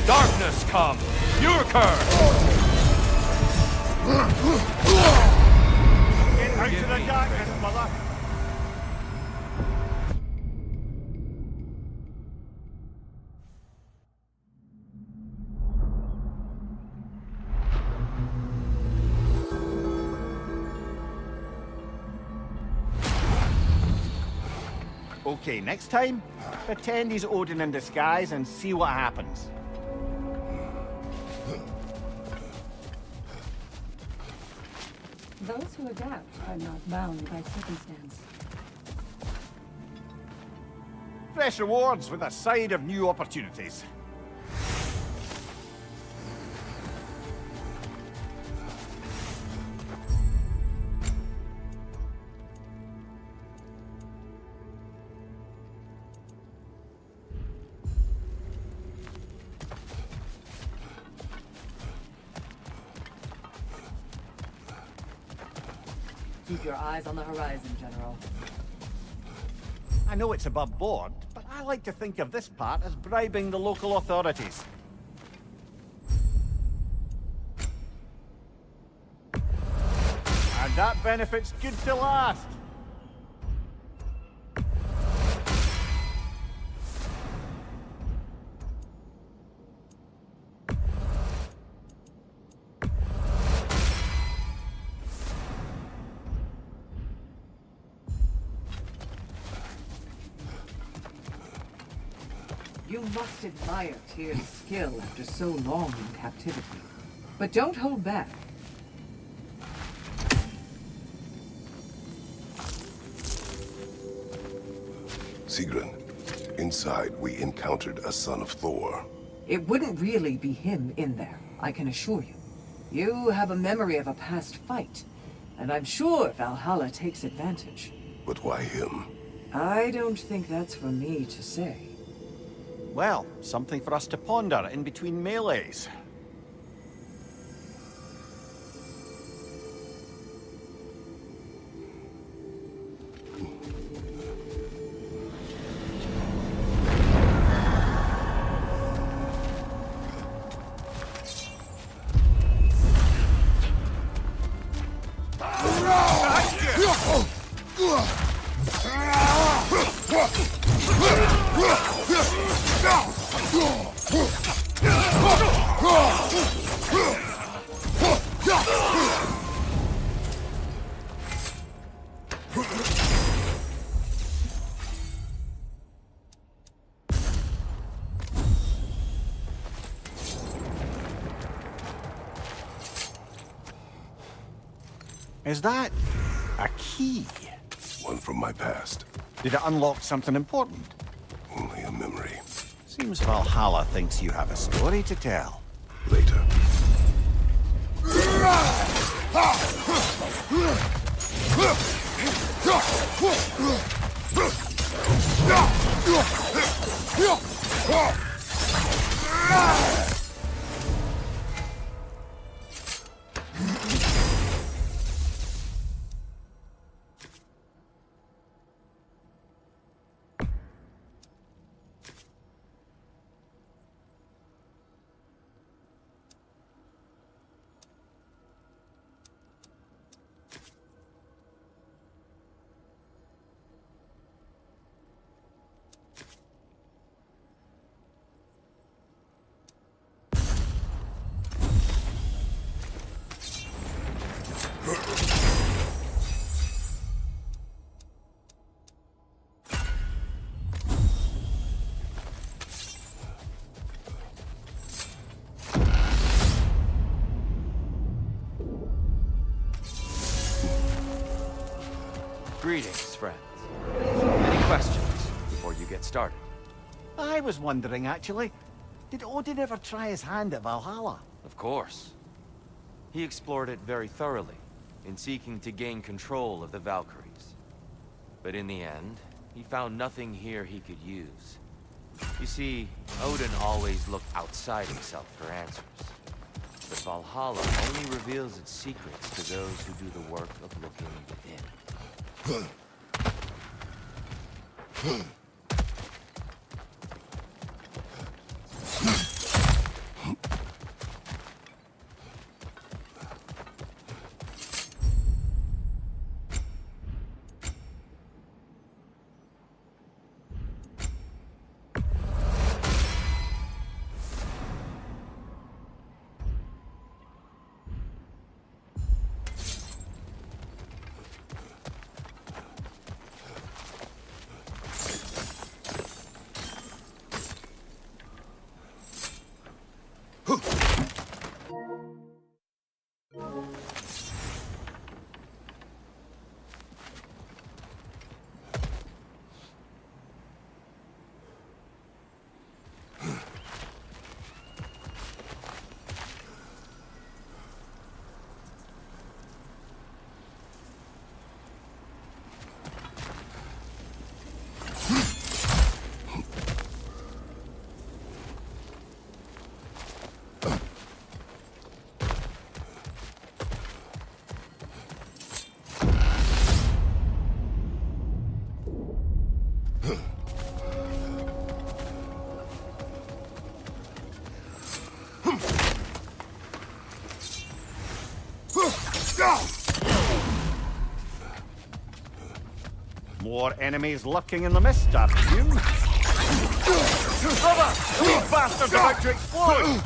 Darkness come! Your curse! Get out to the darkness, brother! Okay, next time, pretend he's Odin in disguise and see what happens. Those who adapt are not bound by circumstance. Fresh rewards with a side of new opportunities. Keep your eyes on the horizon, General. I know it's above board, but I like to think of this part as bribing the local authorities. And that benefit's good to last. You must admire Tyr's skill after so long in captivity. But don't hold back. Sigrun, inside we encountered a son of Thor. It wouldn't really be him in there, I can assure you. You have a memory of a past fight, and I'm sure Valhalla takes advantage. But why him? I don't think that's for me to say. Well, something for us to ponder in between melees. Is that a key? One from my past. Did it unlock something important? Only a memory. Seems Valhalla thinks you have a story to tell. Later. Greetings, friends. Any questions before you get started? I was wondering, actually, did Odin ever try his hand at Valhalla? Of course. He explored it very thoroughly, in seeking to gain control of the Valkyries. But in the end, he found nothing here he could use. You see, Odin always looked outside himself for answers. But Valhalla only reveals its secrets to those who do the work of looking within. More enemies lurking in the mist, I presume. Brother! These bastards are about to explode!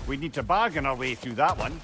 We need to bargain our way through that one.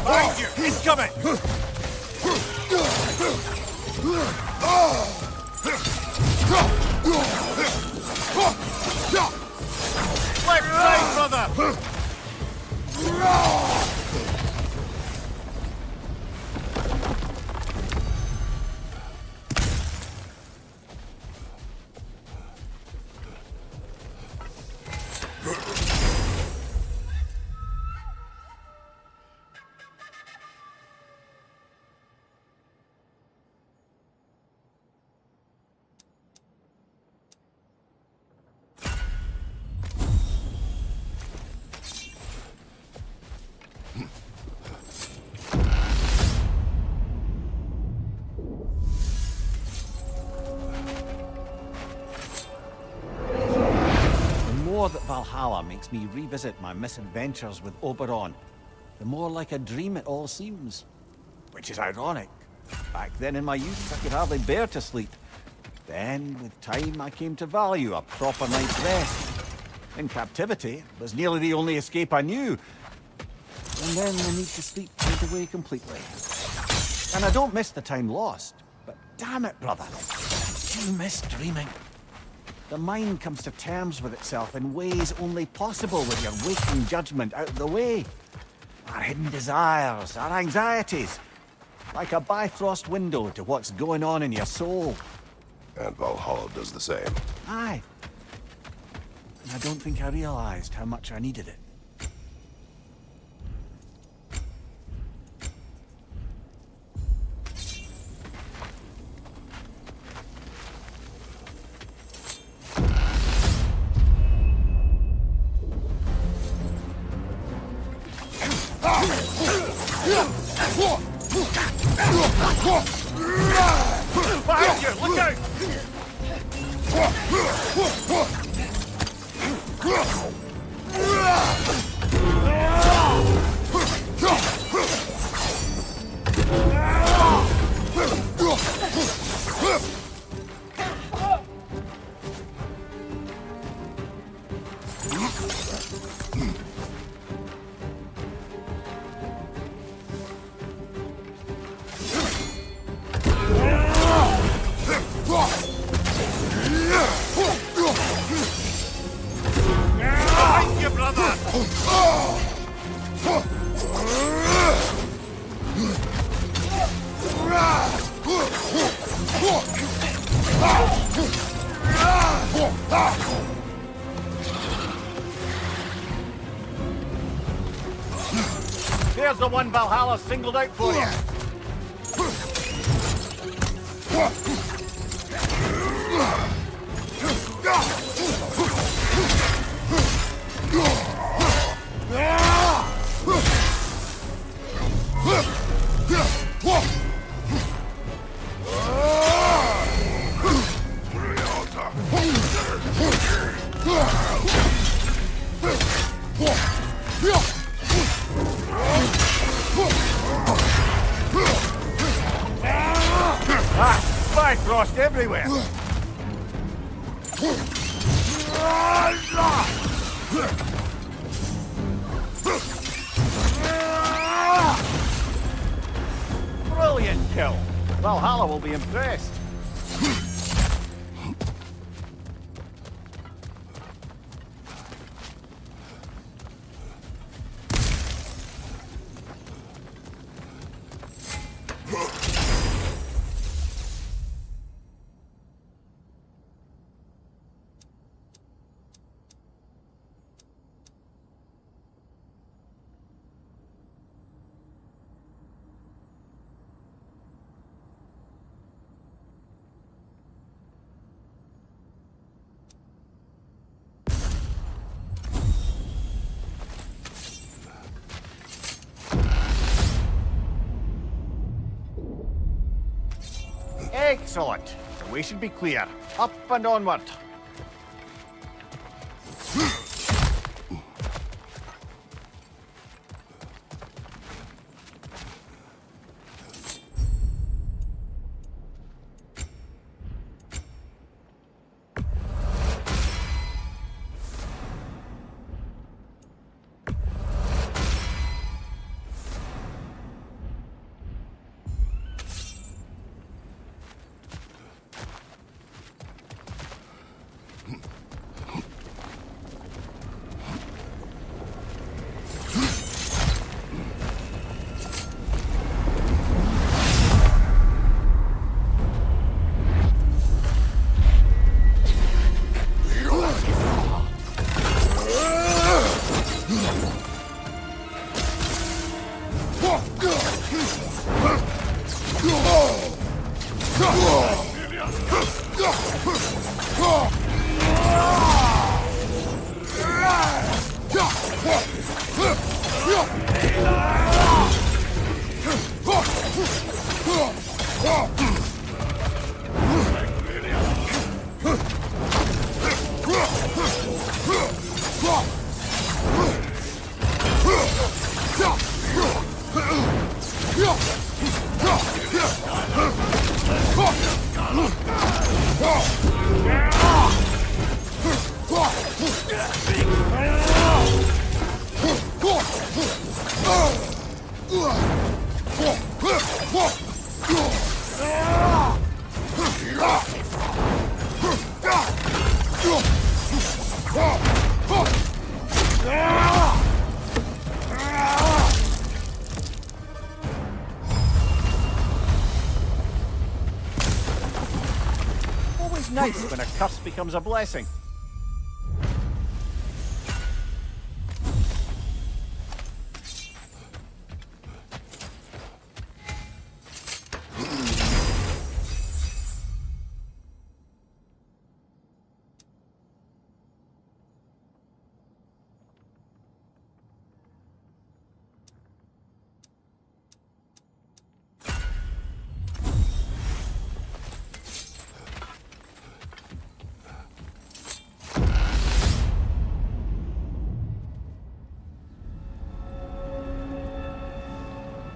Behind you! He's coming! Left side, brother! That Valhalla makes me revisit my misadventures with Oberon, the more like a dream it all seems. Which is ironic. Back then in my youth, I could hardly bear to sleep. Then, with time, I came to value a proper night's rest. In captivity, it was nearly the only escape I knew. And then the need to sleep went away completely. And I don't miss the time lost, but damn it, brother, I do miss dreaming. The mind comes to terms with itself in ways only possible with your waking judgment out of the way. Our hidden desires, our anxieties, like a bifrost window to what's going on in your soul. And Valhalla does the same. Aye. And I don't think I realized how much I needed it. Behind you! Look out! Behind you, brother! There's the one Valhalla singled out for you. there. Brilliant kill. Valhalla will be impressed. Excellent. The way should be clear. Up and onward. Always nice when a curse becomes a blessing.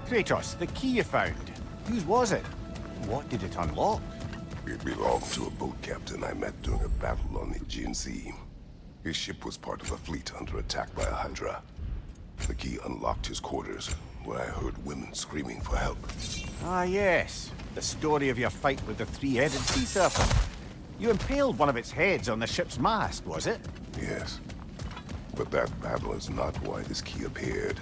Kratos, the key you found. Whose was it? What did it unlock? It belonged to a boat captain I met during a battle on the Aegean Sea. His ship was part of a fleet under attack by a Hydra. The key unlocked his quarters, where I heard women screaming for help. Ah, yes. The story of your fight with the three-headed sea serpent. You impaled one of its heads on the ship's mast, was it? Yes. But that battle is not why this key appeared.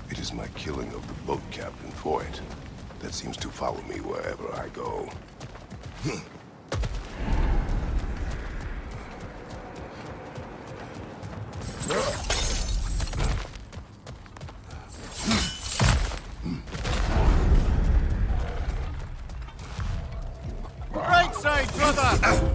It is my killing of the boat captain for it that seems to follow me wherever I go. Right side, brother!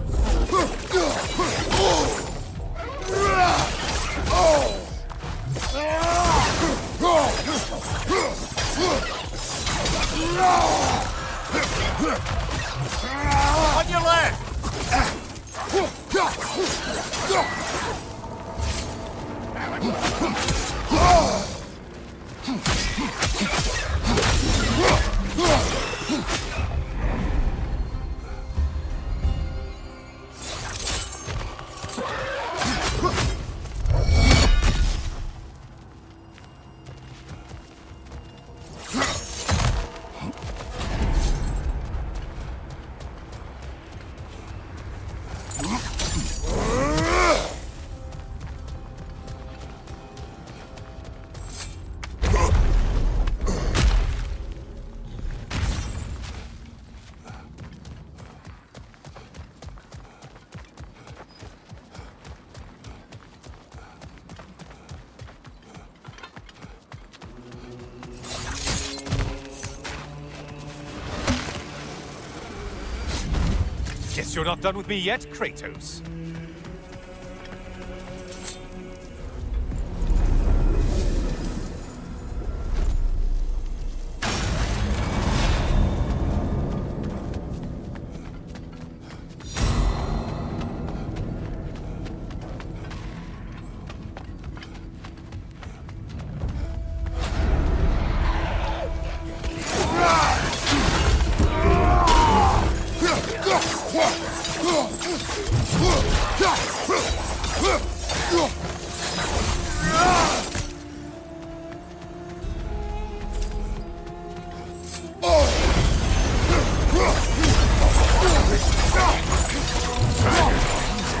On your left! Guess you're not done with me yet, Kratos.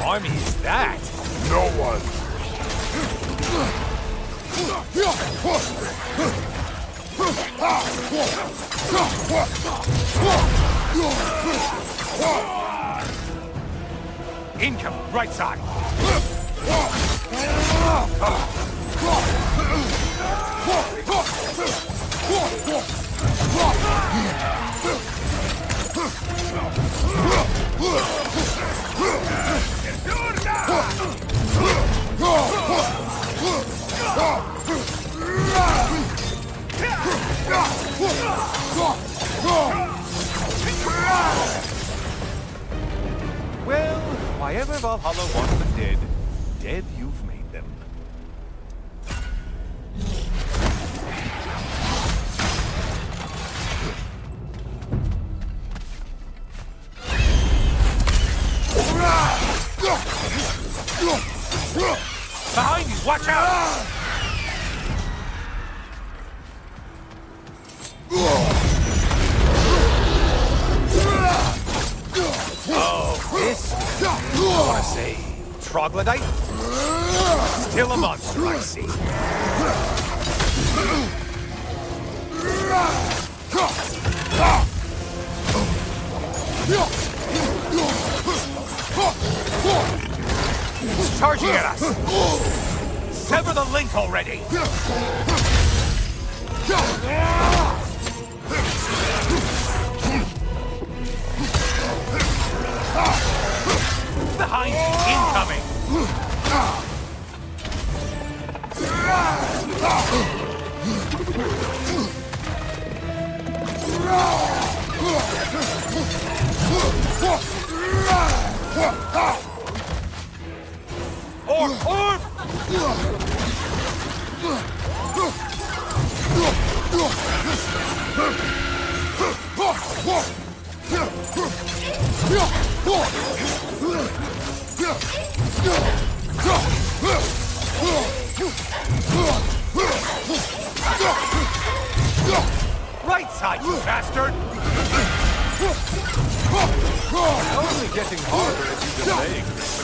Army is that? No one. Incoming, right side. Well, whoever Valhalla wants them dead, dead you've made them. Behind you, watch out! Oh, this? I want to say, troglodyte? Still a monster, I see. It's charging at us! Sever the link already! Behind you, incoming! Orb! Right side, you bastard! Only getting harder as you delay, Christmas.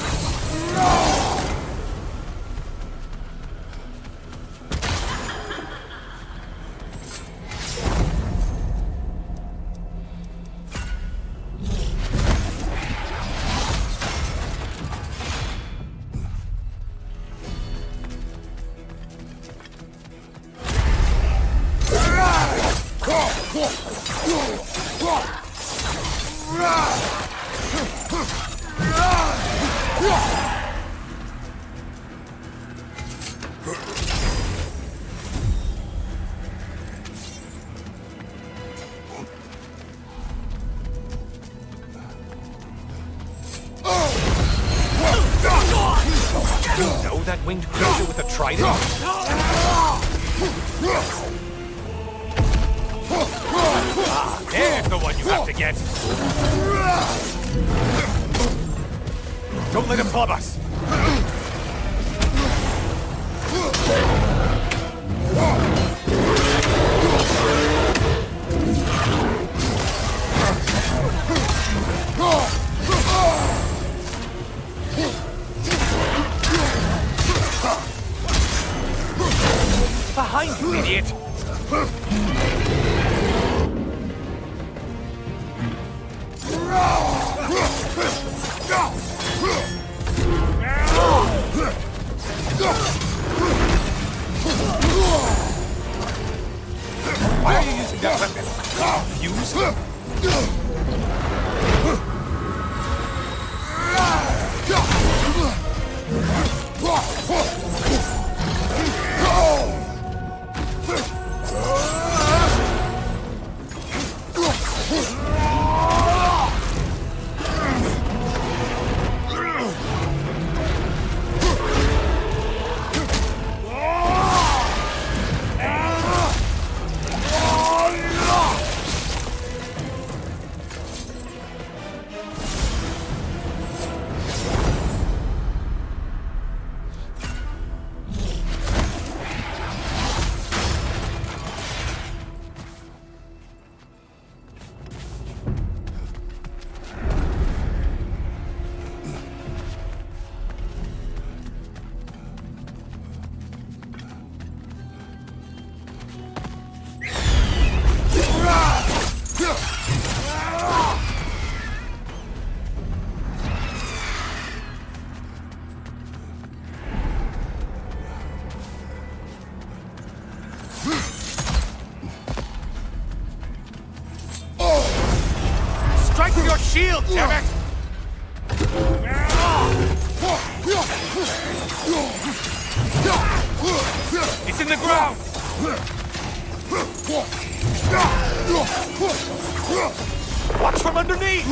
Know that winged creature with a trident? Ah, there's the one you have to get! Don't let him club us! Behind you, idiot! Why are you using that weapon? Fuse? Strike your shield, damn it! It's in the ground! Watch from underneath!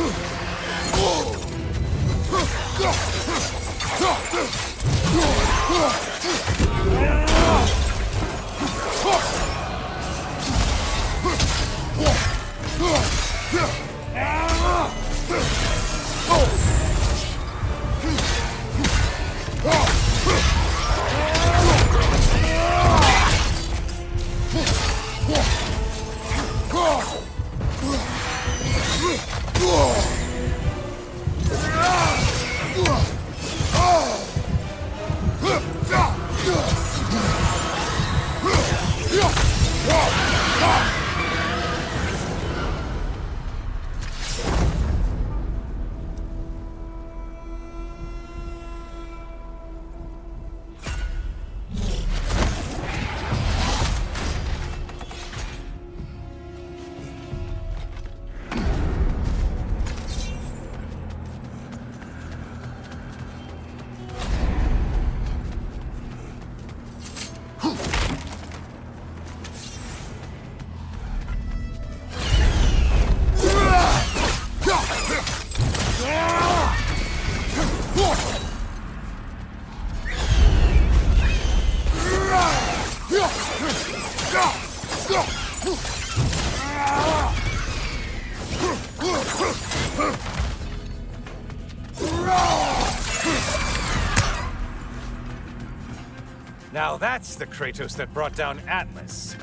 Now that's the Kratos that brought down Atlas.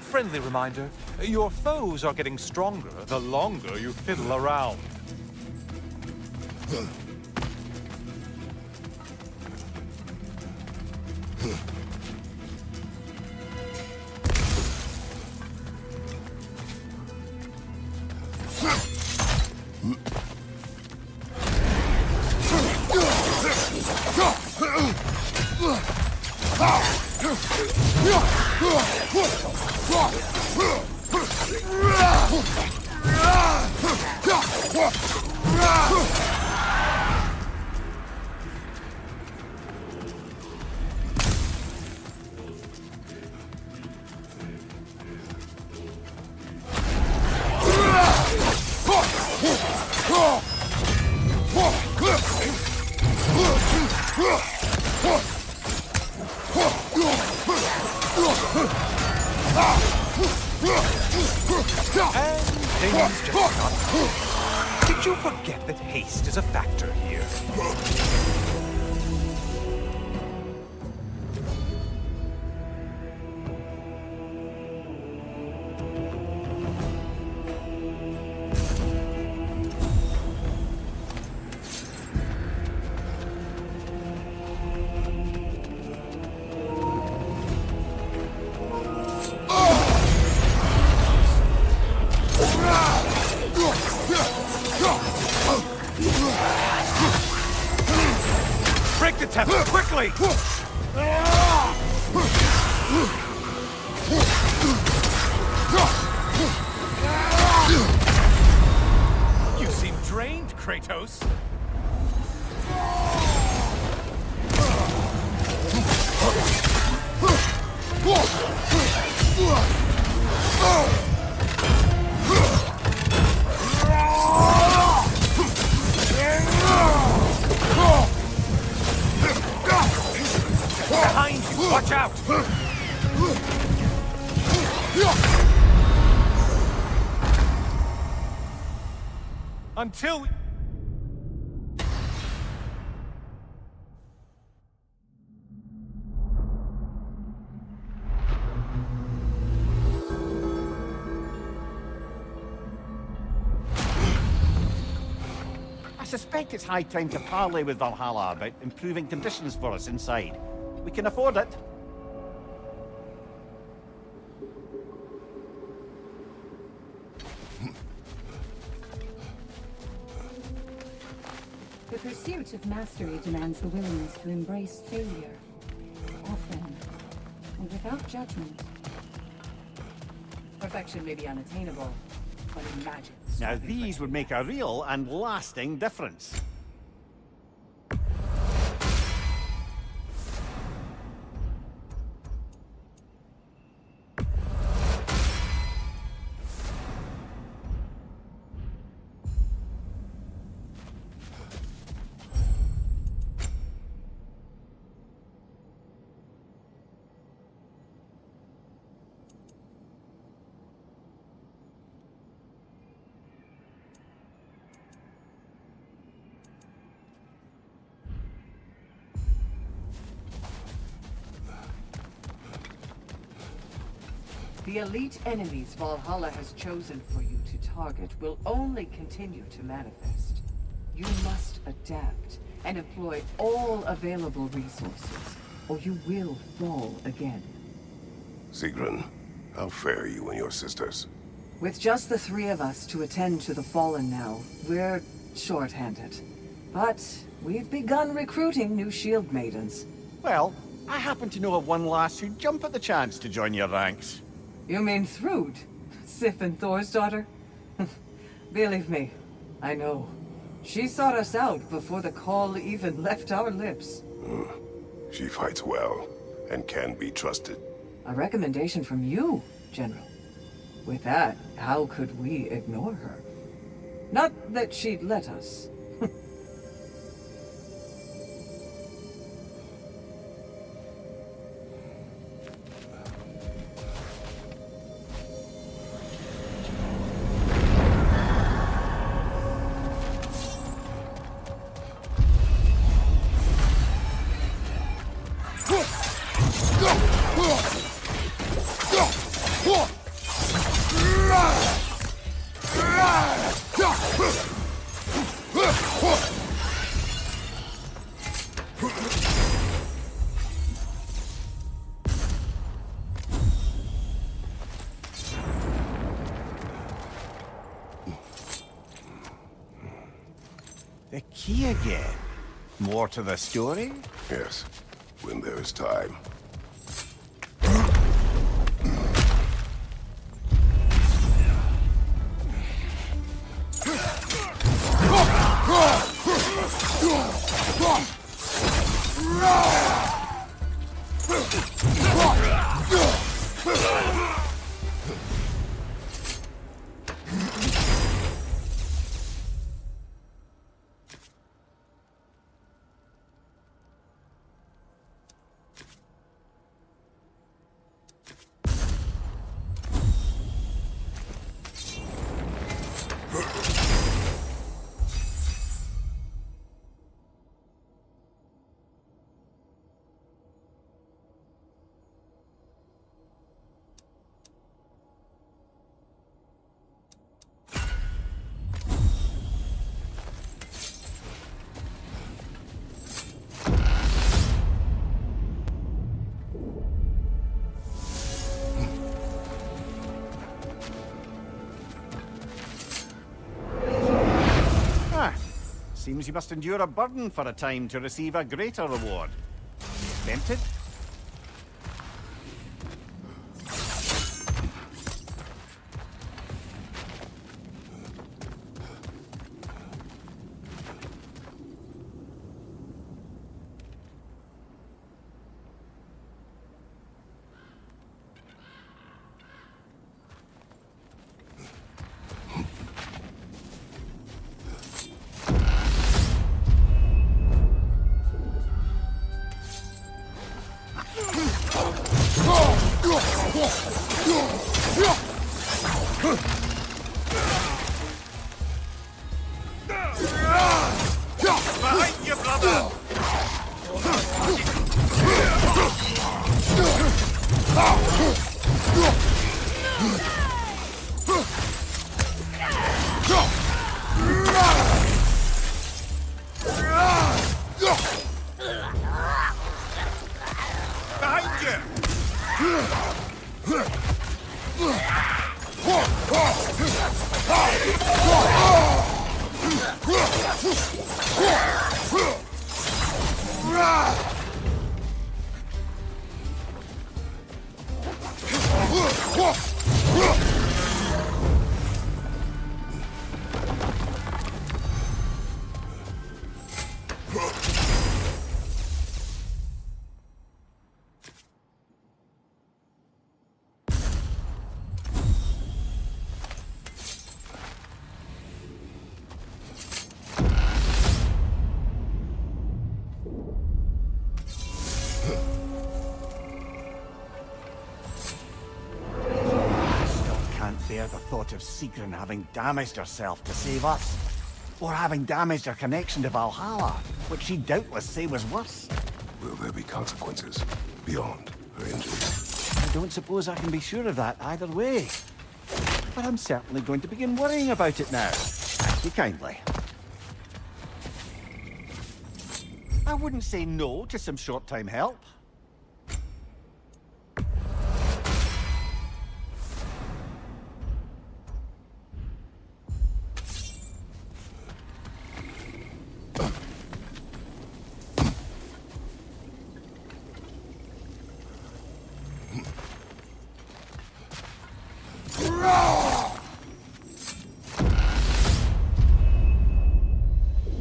Friendly reminder, your foes are getting stronger the longer you fiddle around. Did you forget that haste is a factor here? him! Quickly! You seem drained, Kratos. Behind you! Watch out! Until... I suspect it's high time to parley with Valhalla about improving conditions for us inside. We can afford it. The pursuit of mastery demands the willingness to embrace failure, often, and without judgment. Perfection may be unattainable, but imagine. Now these would make a real and lasting difference. The elite enemies Valhalla has chosen for you to target will only continue to manifest. You must adapt and employ all available resources, or you will fall again. Sigrun, how fare you and your sisters? With just the three of us to attend to the fallen now, we're short-handed. But we've begun recruiting new shield maidens. Well, I happen to know of one lass who'd jump at the chance to join your ranks. You mean Thrud? Sif and Thor's daughter? Believe me, I know. She sought us out before the call even left our lips. She fights well, and can be trusted. A recommendation from you, General. With that, how could we ignore her? Not that she'd let us. The key again. More to the story? Yes, when there is time. seems you must endure a burden for a time to receive a greater reward. Tempted? Behind you, brother! Behind you! Bear the thought of Sigrun having damaged herself to save us. Or having damaged her connection to Valhalla, which she'd doubtless say was worse. Will there be consequences beyond her injuries? I don't suppose I can be sure of that either way. But I'm certainly going to begin worrying about it now. Thank you kindly. I wouldn't say no to some short-time help.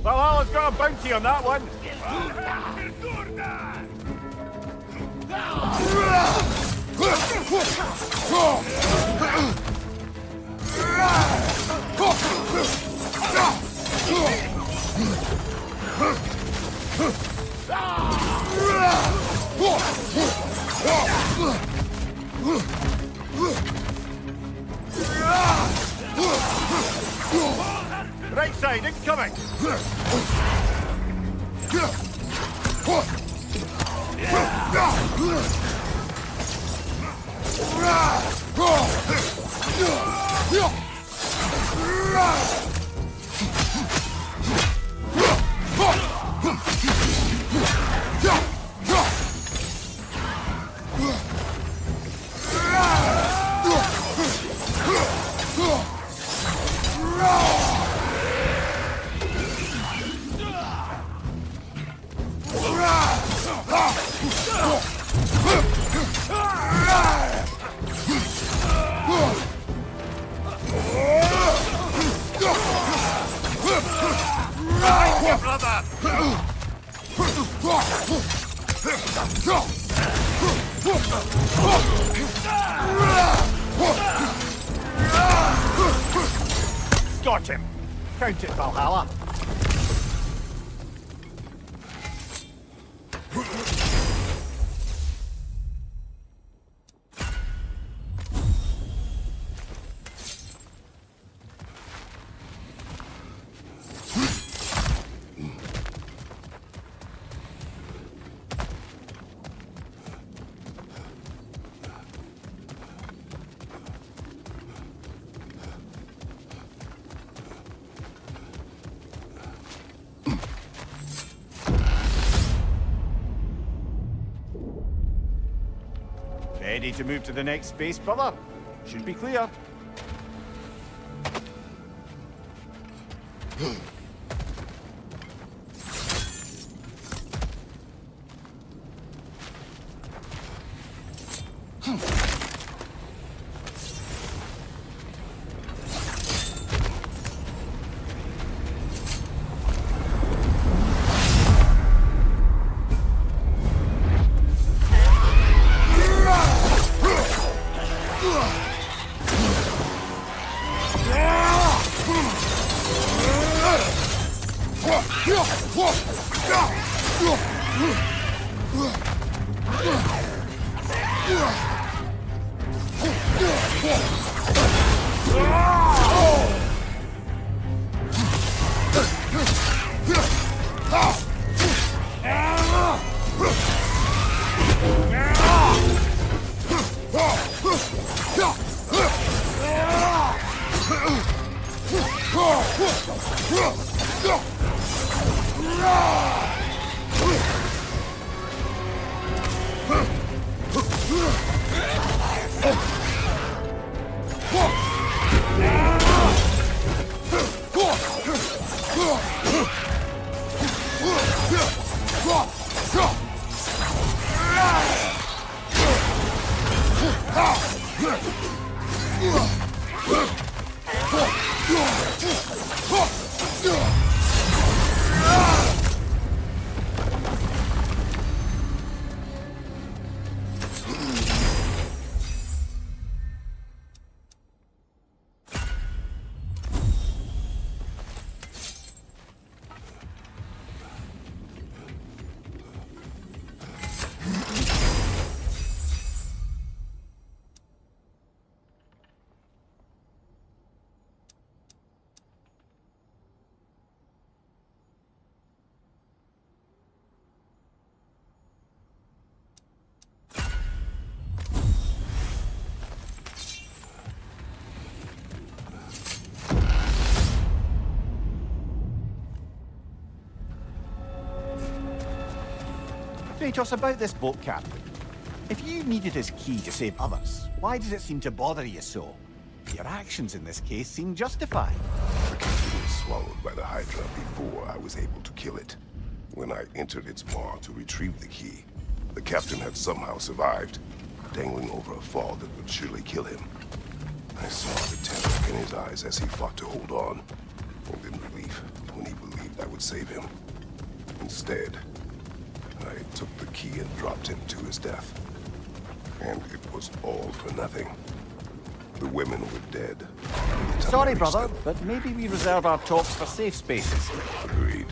Valhalla's got a bounty on that one! Right side, incoming! Got him! Count it, Valhalla! Ready to move to the next space, brother? Should be clear. Kratos, about this boat captain. If you needed his key to save others, why does it seem to bother you so? Your actions in this case seem justified. The captain was swallowed by the Hydra before I was able to kill it. When I entered its maw to retrieve the key, the captain had somehow survived, dangling over a fall that would surely kill him. I saw the terror in his eyes as he fought to hold on, and in relief when he believed I would save him. Instead, I took the key and dropped him to his death. And it was all for nothing. The women were dead. Sorry, brother, but maybe we reserve our talks for safe spaces. Agreed.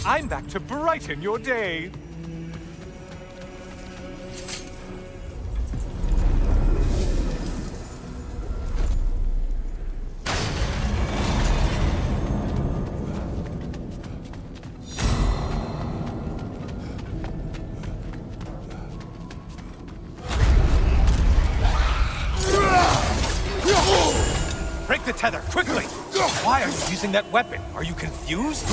I'm back to brighten your day. Break the tether, quickly! Why are you using that weapon? Are you confused?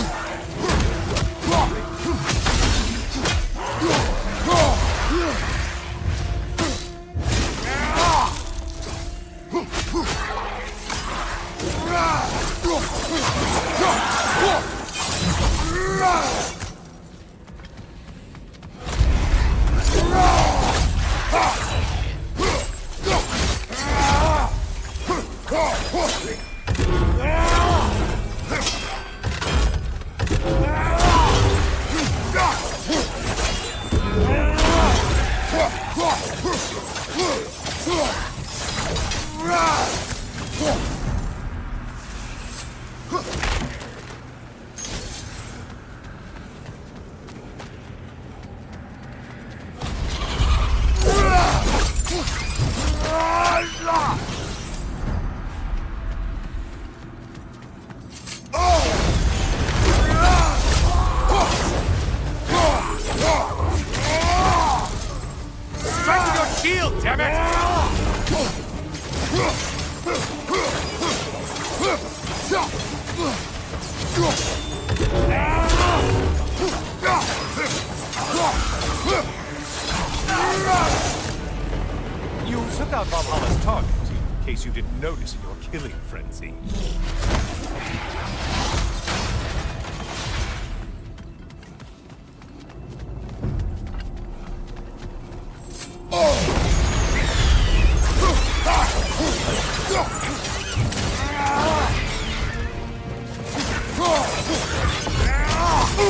You took out Valhalla's target, in case you didn't notice in your killing frenzy. Mind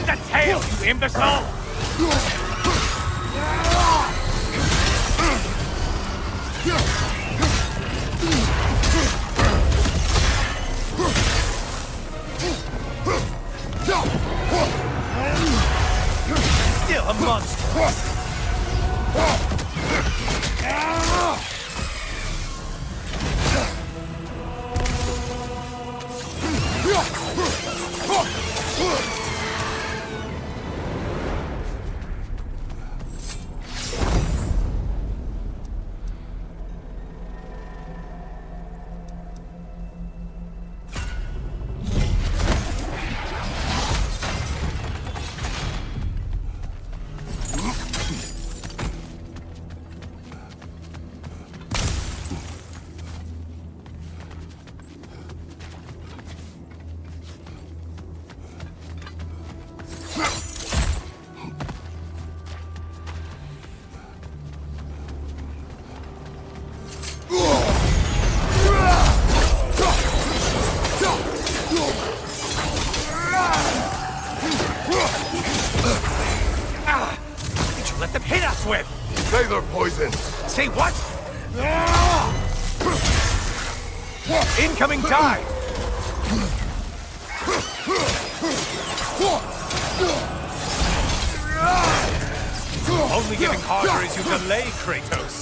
the tail, you imbecile! Still a monster! Let them hit us with! Sailor poison! Say what? Incoming tide! Only getting harder as you delay, Kratos.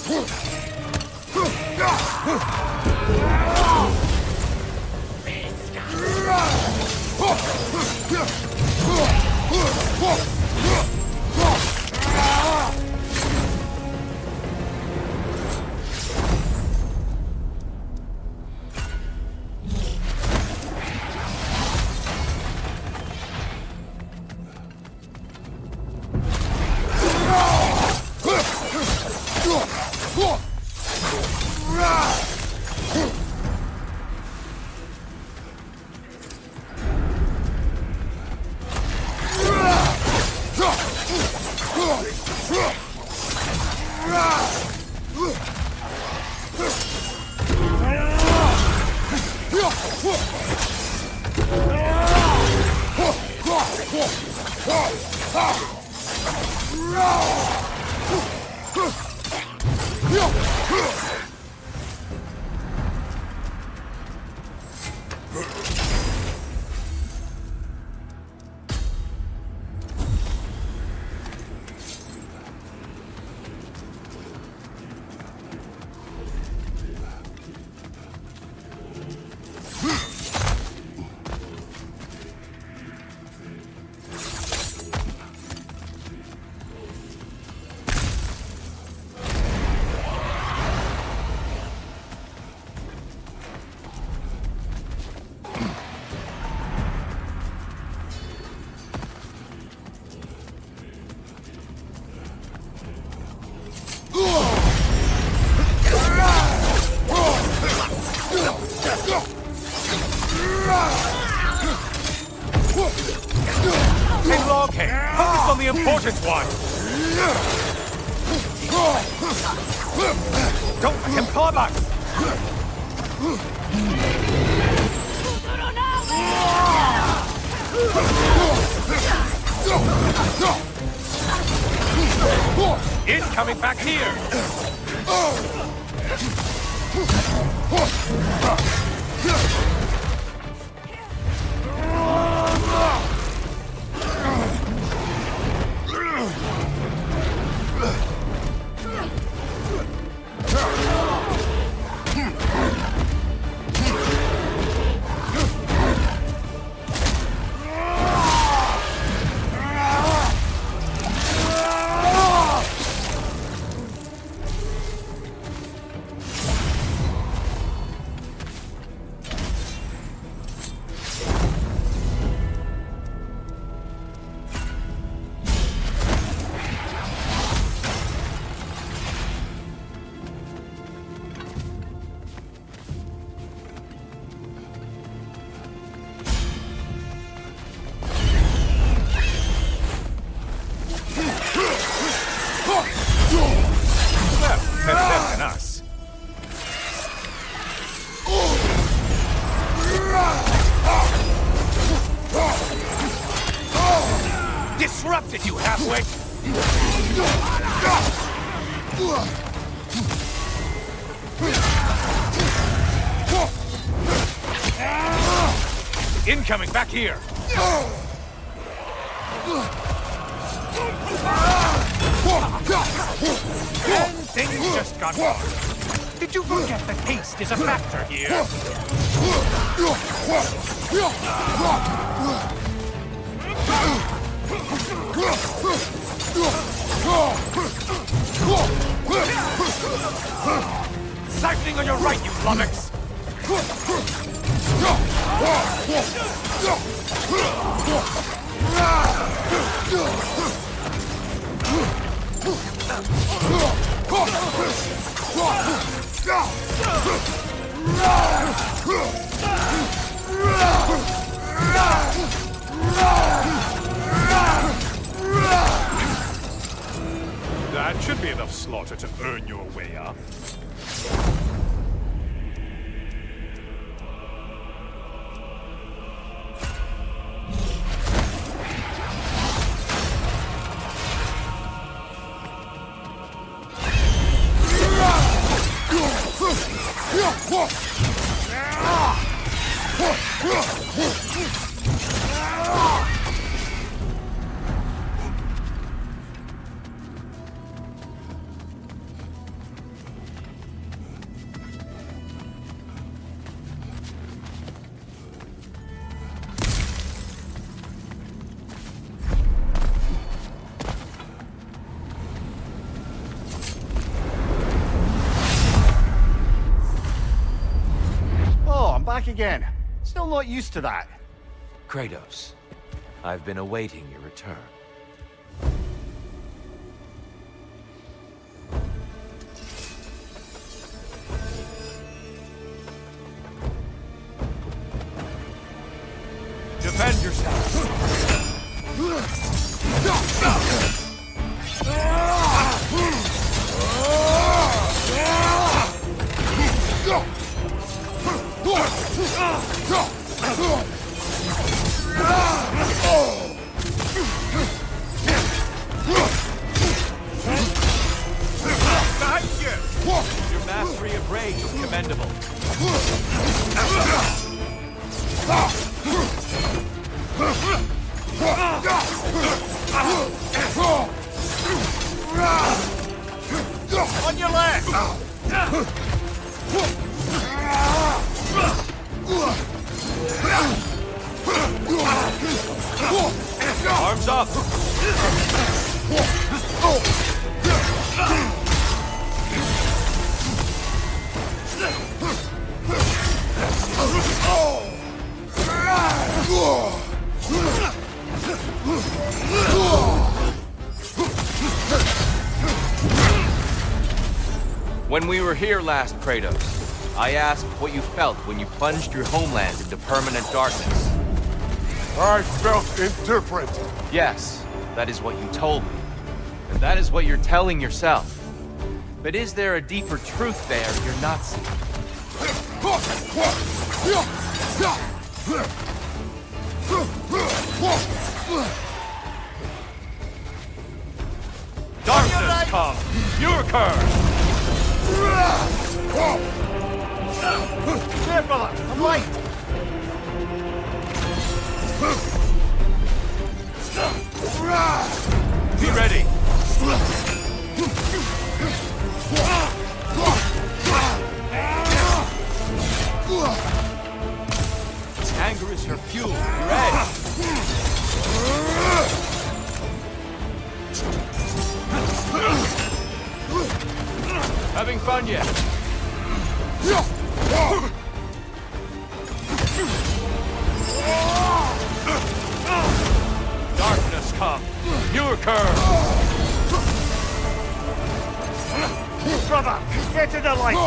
Hey, Loghead, focus on the important one! Don't let him climb us! Incoming back here! Incoming, back here! And things just got hard. Did you forget that haste is a factor here? Siphoning on your right, you lummox! That should be enough slaughter to earn your way up. Back again. Still not used to that. Kratos, I've been awaiting your return. Defend yourself! Your mastery of rage is commendable. On your left! Arms up! When we were here last, Kratos, I asked what you felt when you plunged your homeland into permanent darkness. I felt indifferent. Yes, that is what you told me. And that is what you're telling yourself. But is there a deeper truth there you're not seeing? Darkness come! Your curse! There, brother! I'm light! Be ready! Anger is her fuel. You're edge. Having fun yet? Darkness come. Your curve. Brother, get to the light!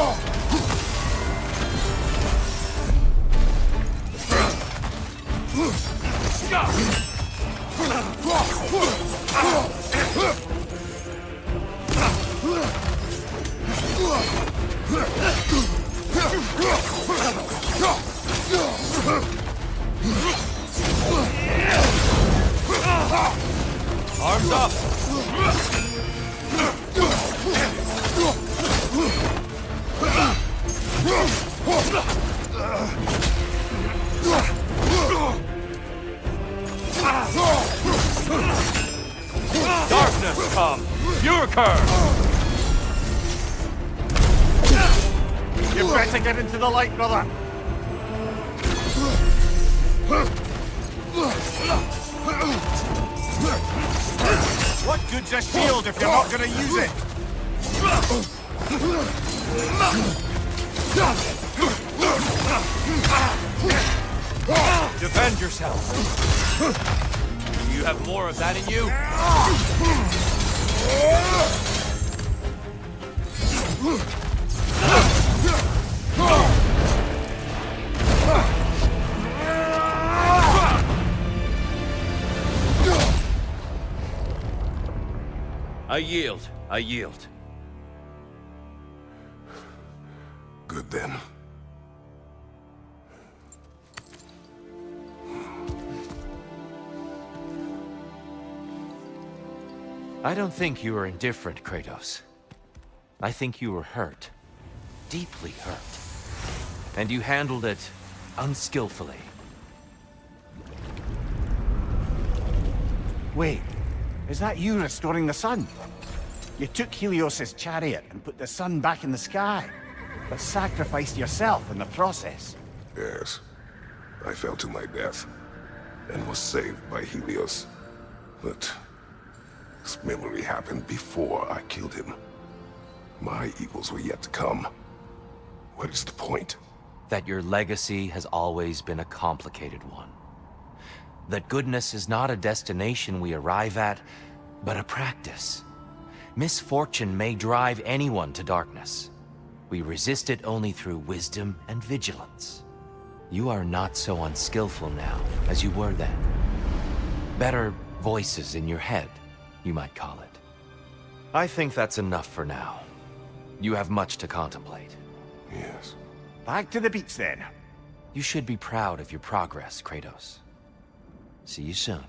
Arms up! curse! You better get into the light, brother! What good's a shield if you're not gonna use it? Defend yourself. Do you have more of that in you? I yield. I yield. Good then. I don't think you were indifferent, Kratos. I think you were hurt. Deeply hurt. And you handled it unskillfully. Wait, is that you restoring the sun? You took Helios's chariot and put the sun back in the sky, but sacrificed yourself in the process. Yes. I fell to my death, and was saved by Helios. But this memory happened before I killed him. My evils were yet to come. What is the point? That your legacy has always been a complicated one. That goodness is not a destination we arrive at, but a practice. Misfortune may drive anyone to darkness. We resist it only through wisdom and vigilance. You are not so unskillful now as you were then. Better voices in your head, you might call it. I think that's enough for now. You have much to contemplate. Yes. Back to the beach then. You should be proud of your progress, Kratos. See you soon.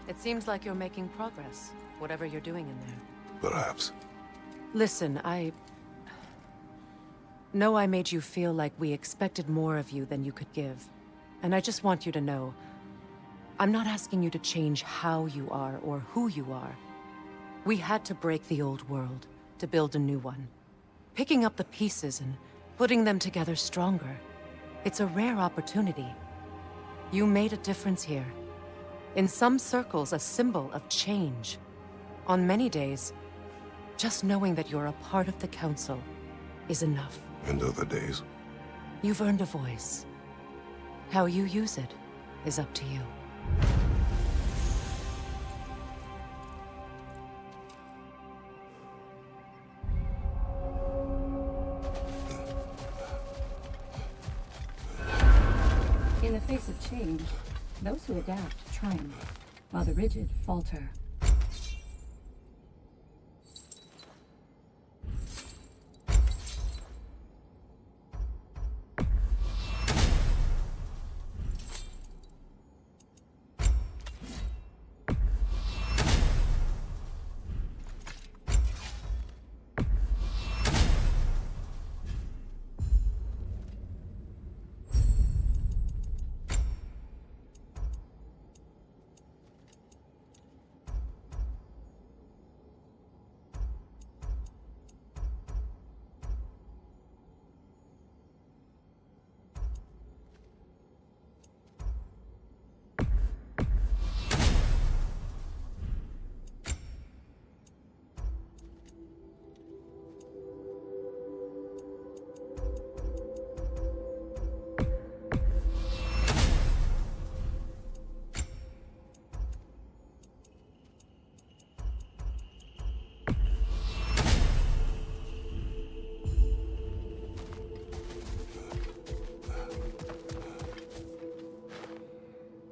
It seems like you're making progress, whatever you're doing in there. Perhaps. Listen, I know I made you feel like we expected more of you than you could give. And I just want you to know, I'm not asking you to change how you are or who you are. We had to break the old world to build a new one. Picking up the pieces and putting them together stronger. It's a rare opportunity. You made a difference here. In some circles, a symbol of change. On many days, just knowing that you're a part of the Council is enough. And other days? You've earned a voice. How you use it is up to you. In the face of change, those who adapt triumph, while the rigid falter.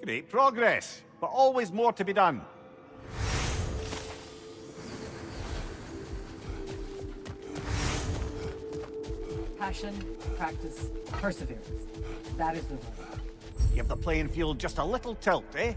Great progress, but always more to be done. Passion, practice, perseverance. That is the word. Give the playing field just a little tilt, eh?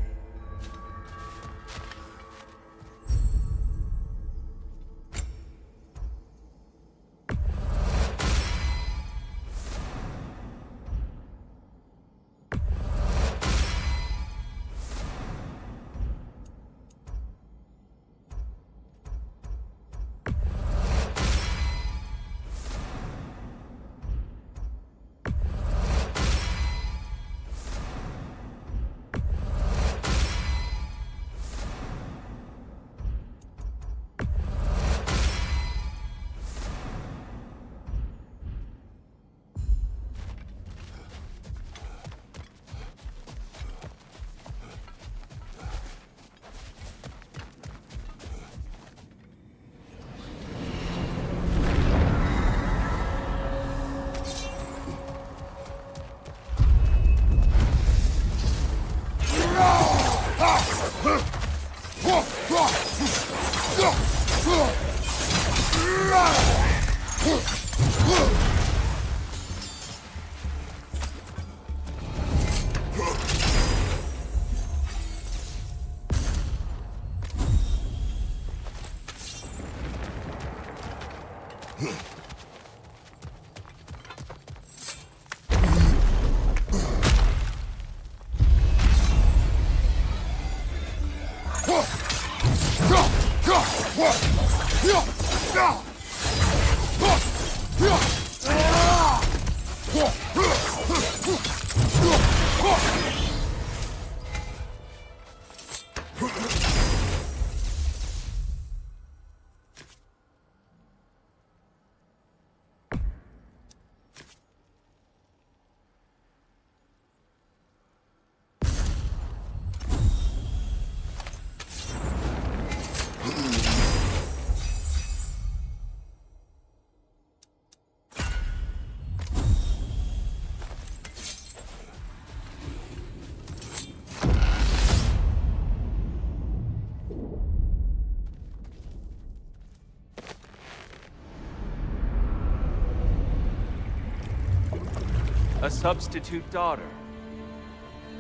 A substitute daughter.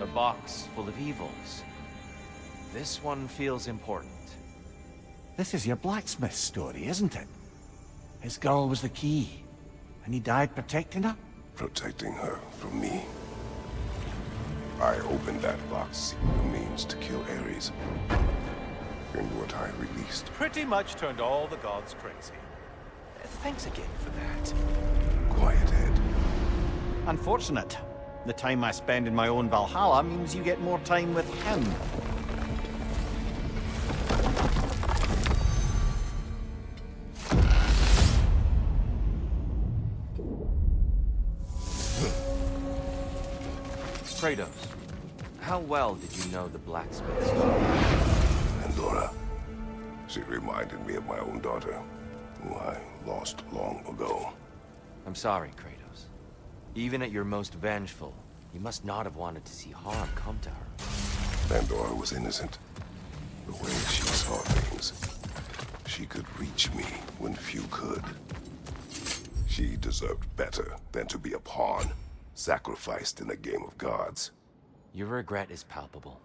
A box full of evils. This one feels important. This is your blacksmith story, isn't it? His girl was the key, and he died protecting her? Protecting her from me. I opened that box seeking the means to kill Ares. And what I released. Pretty much turned all the gods crazy. Thanks again for that. Quiet head. Unfortunate. The time I spend in my own Valhalla means you get more time with him. Kratos, how well did you know the blacksmith's daughter? Pandora. She reminded me of my own daughter, who I lost long ago. I'm sorry, Kratos. Even at your most vengeful, you must not have wanted to see harm come to her. Pandora was innocent. The way she saw things, she could reach me when few could. She deserved better than to be a pawn, sacrificed in a game of gods. Your regret is palpable.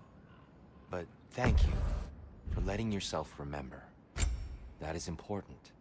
But thank you for letting yourself remember. That is important.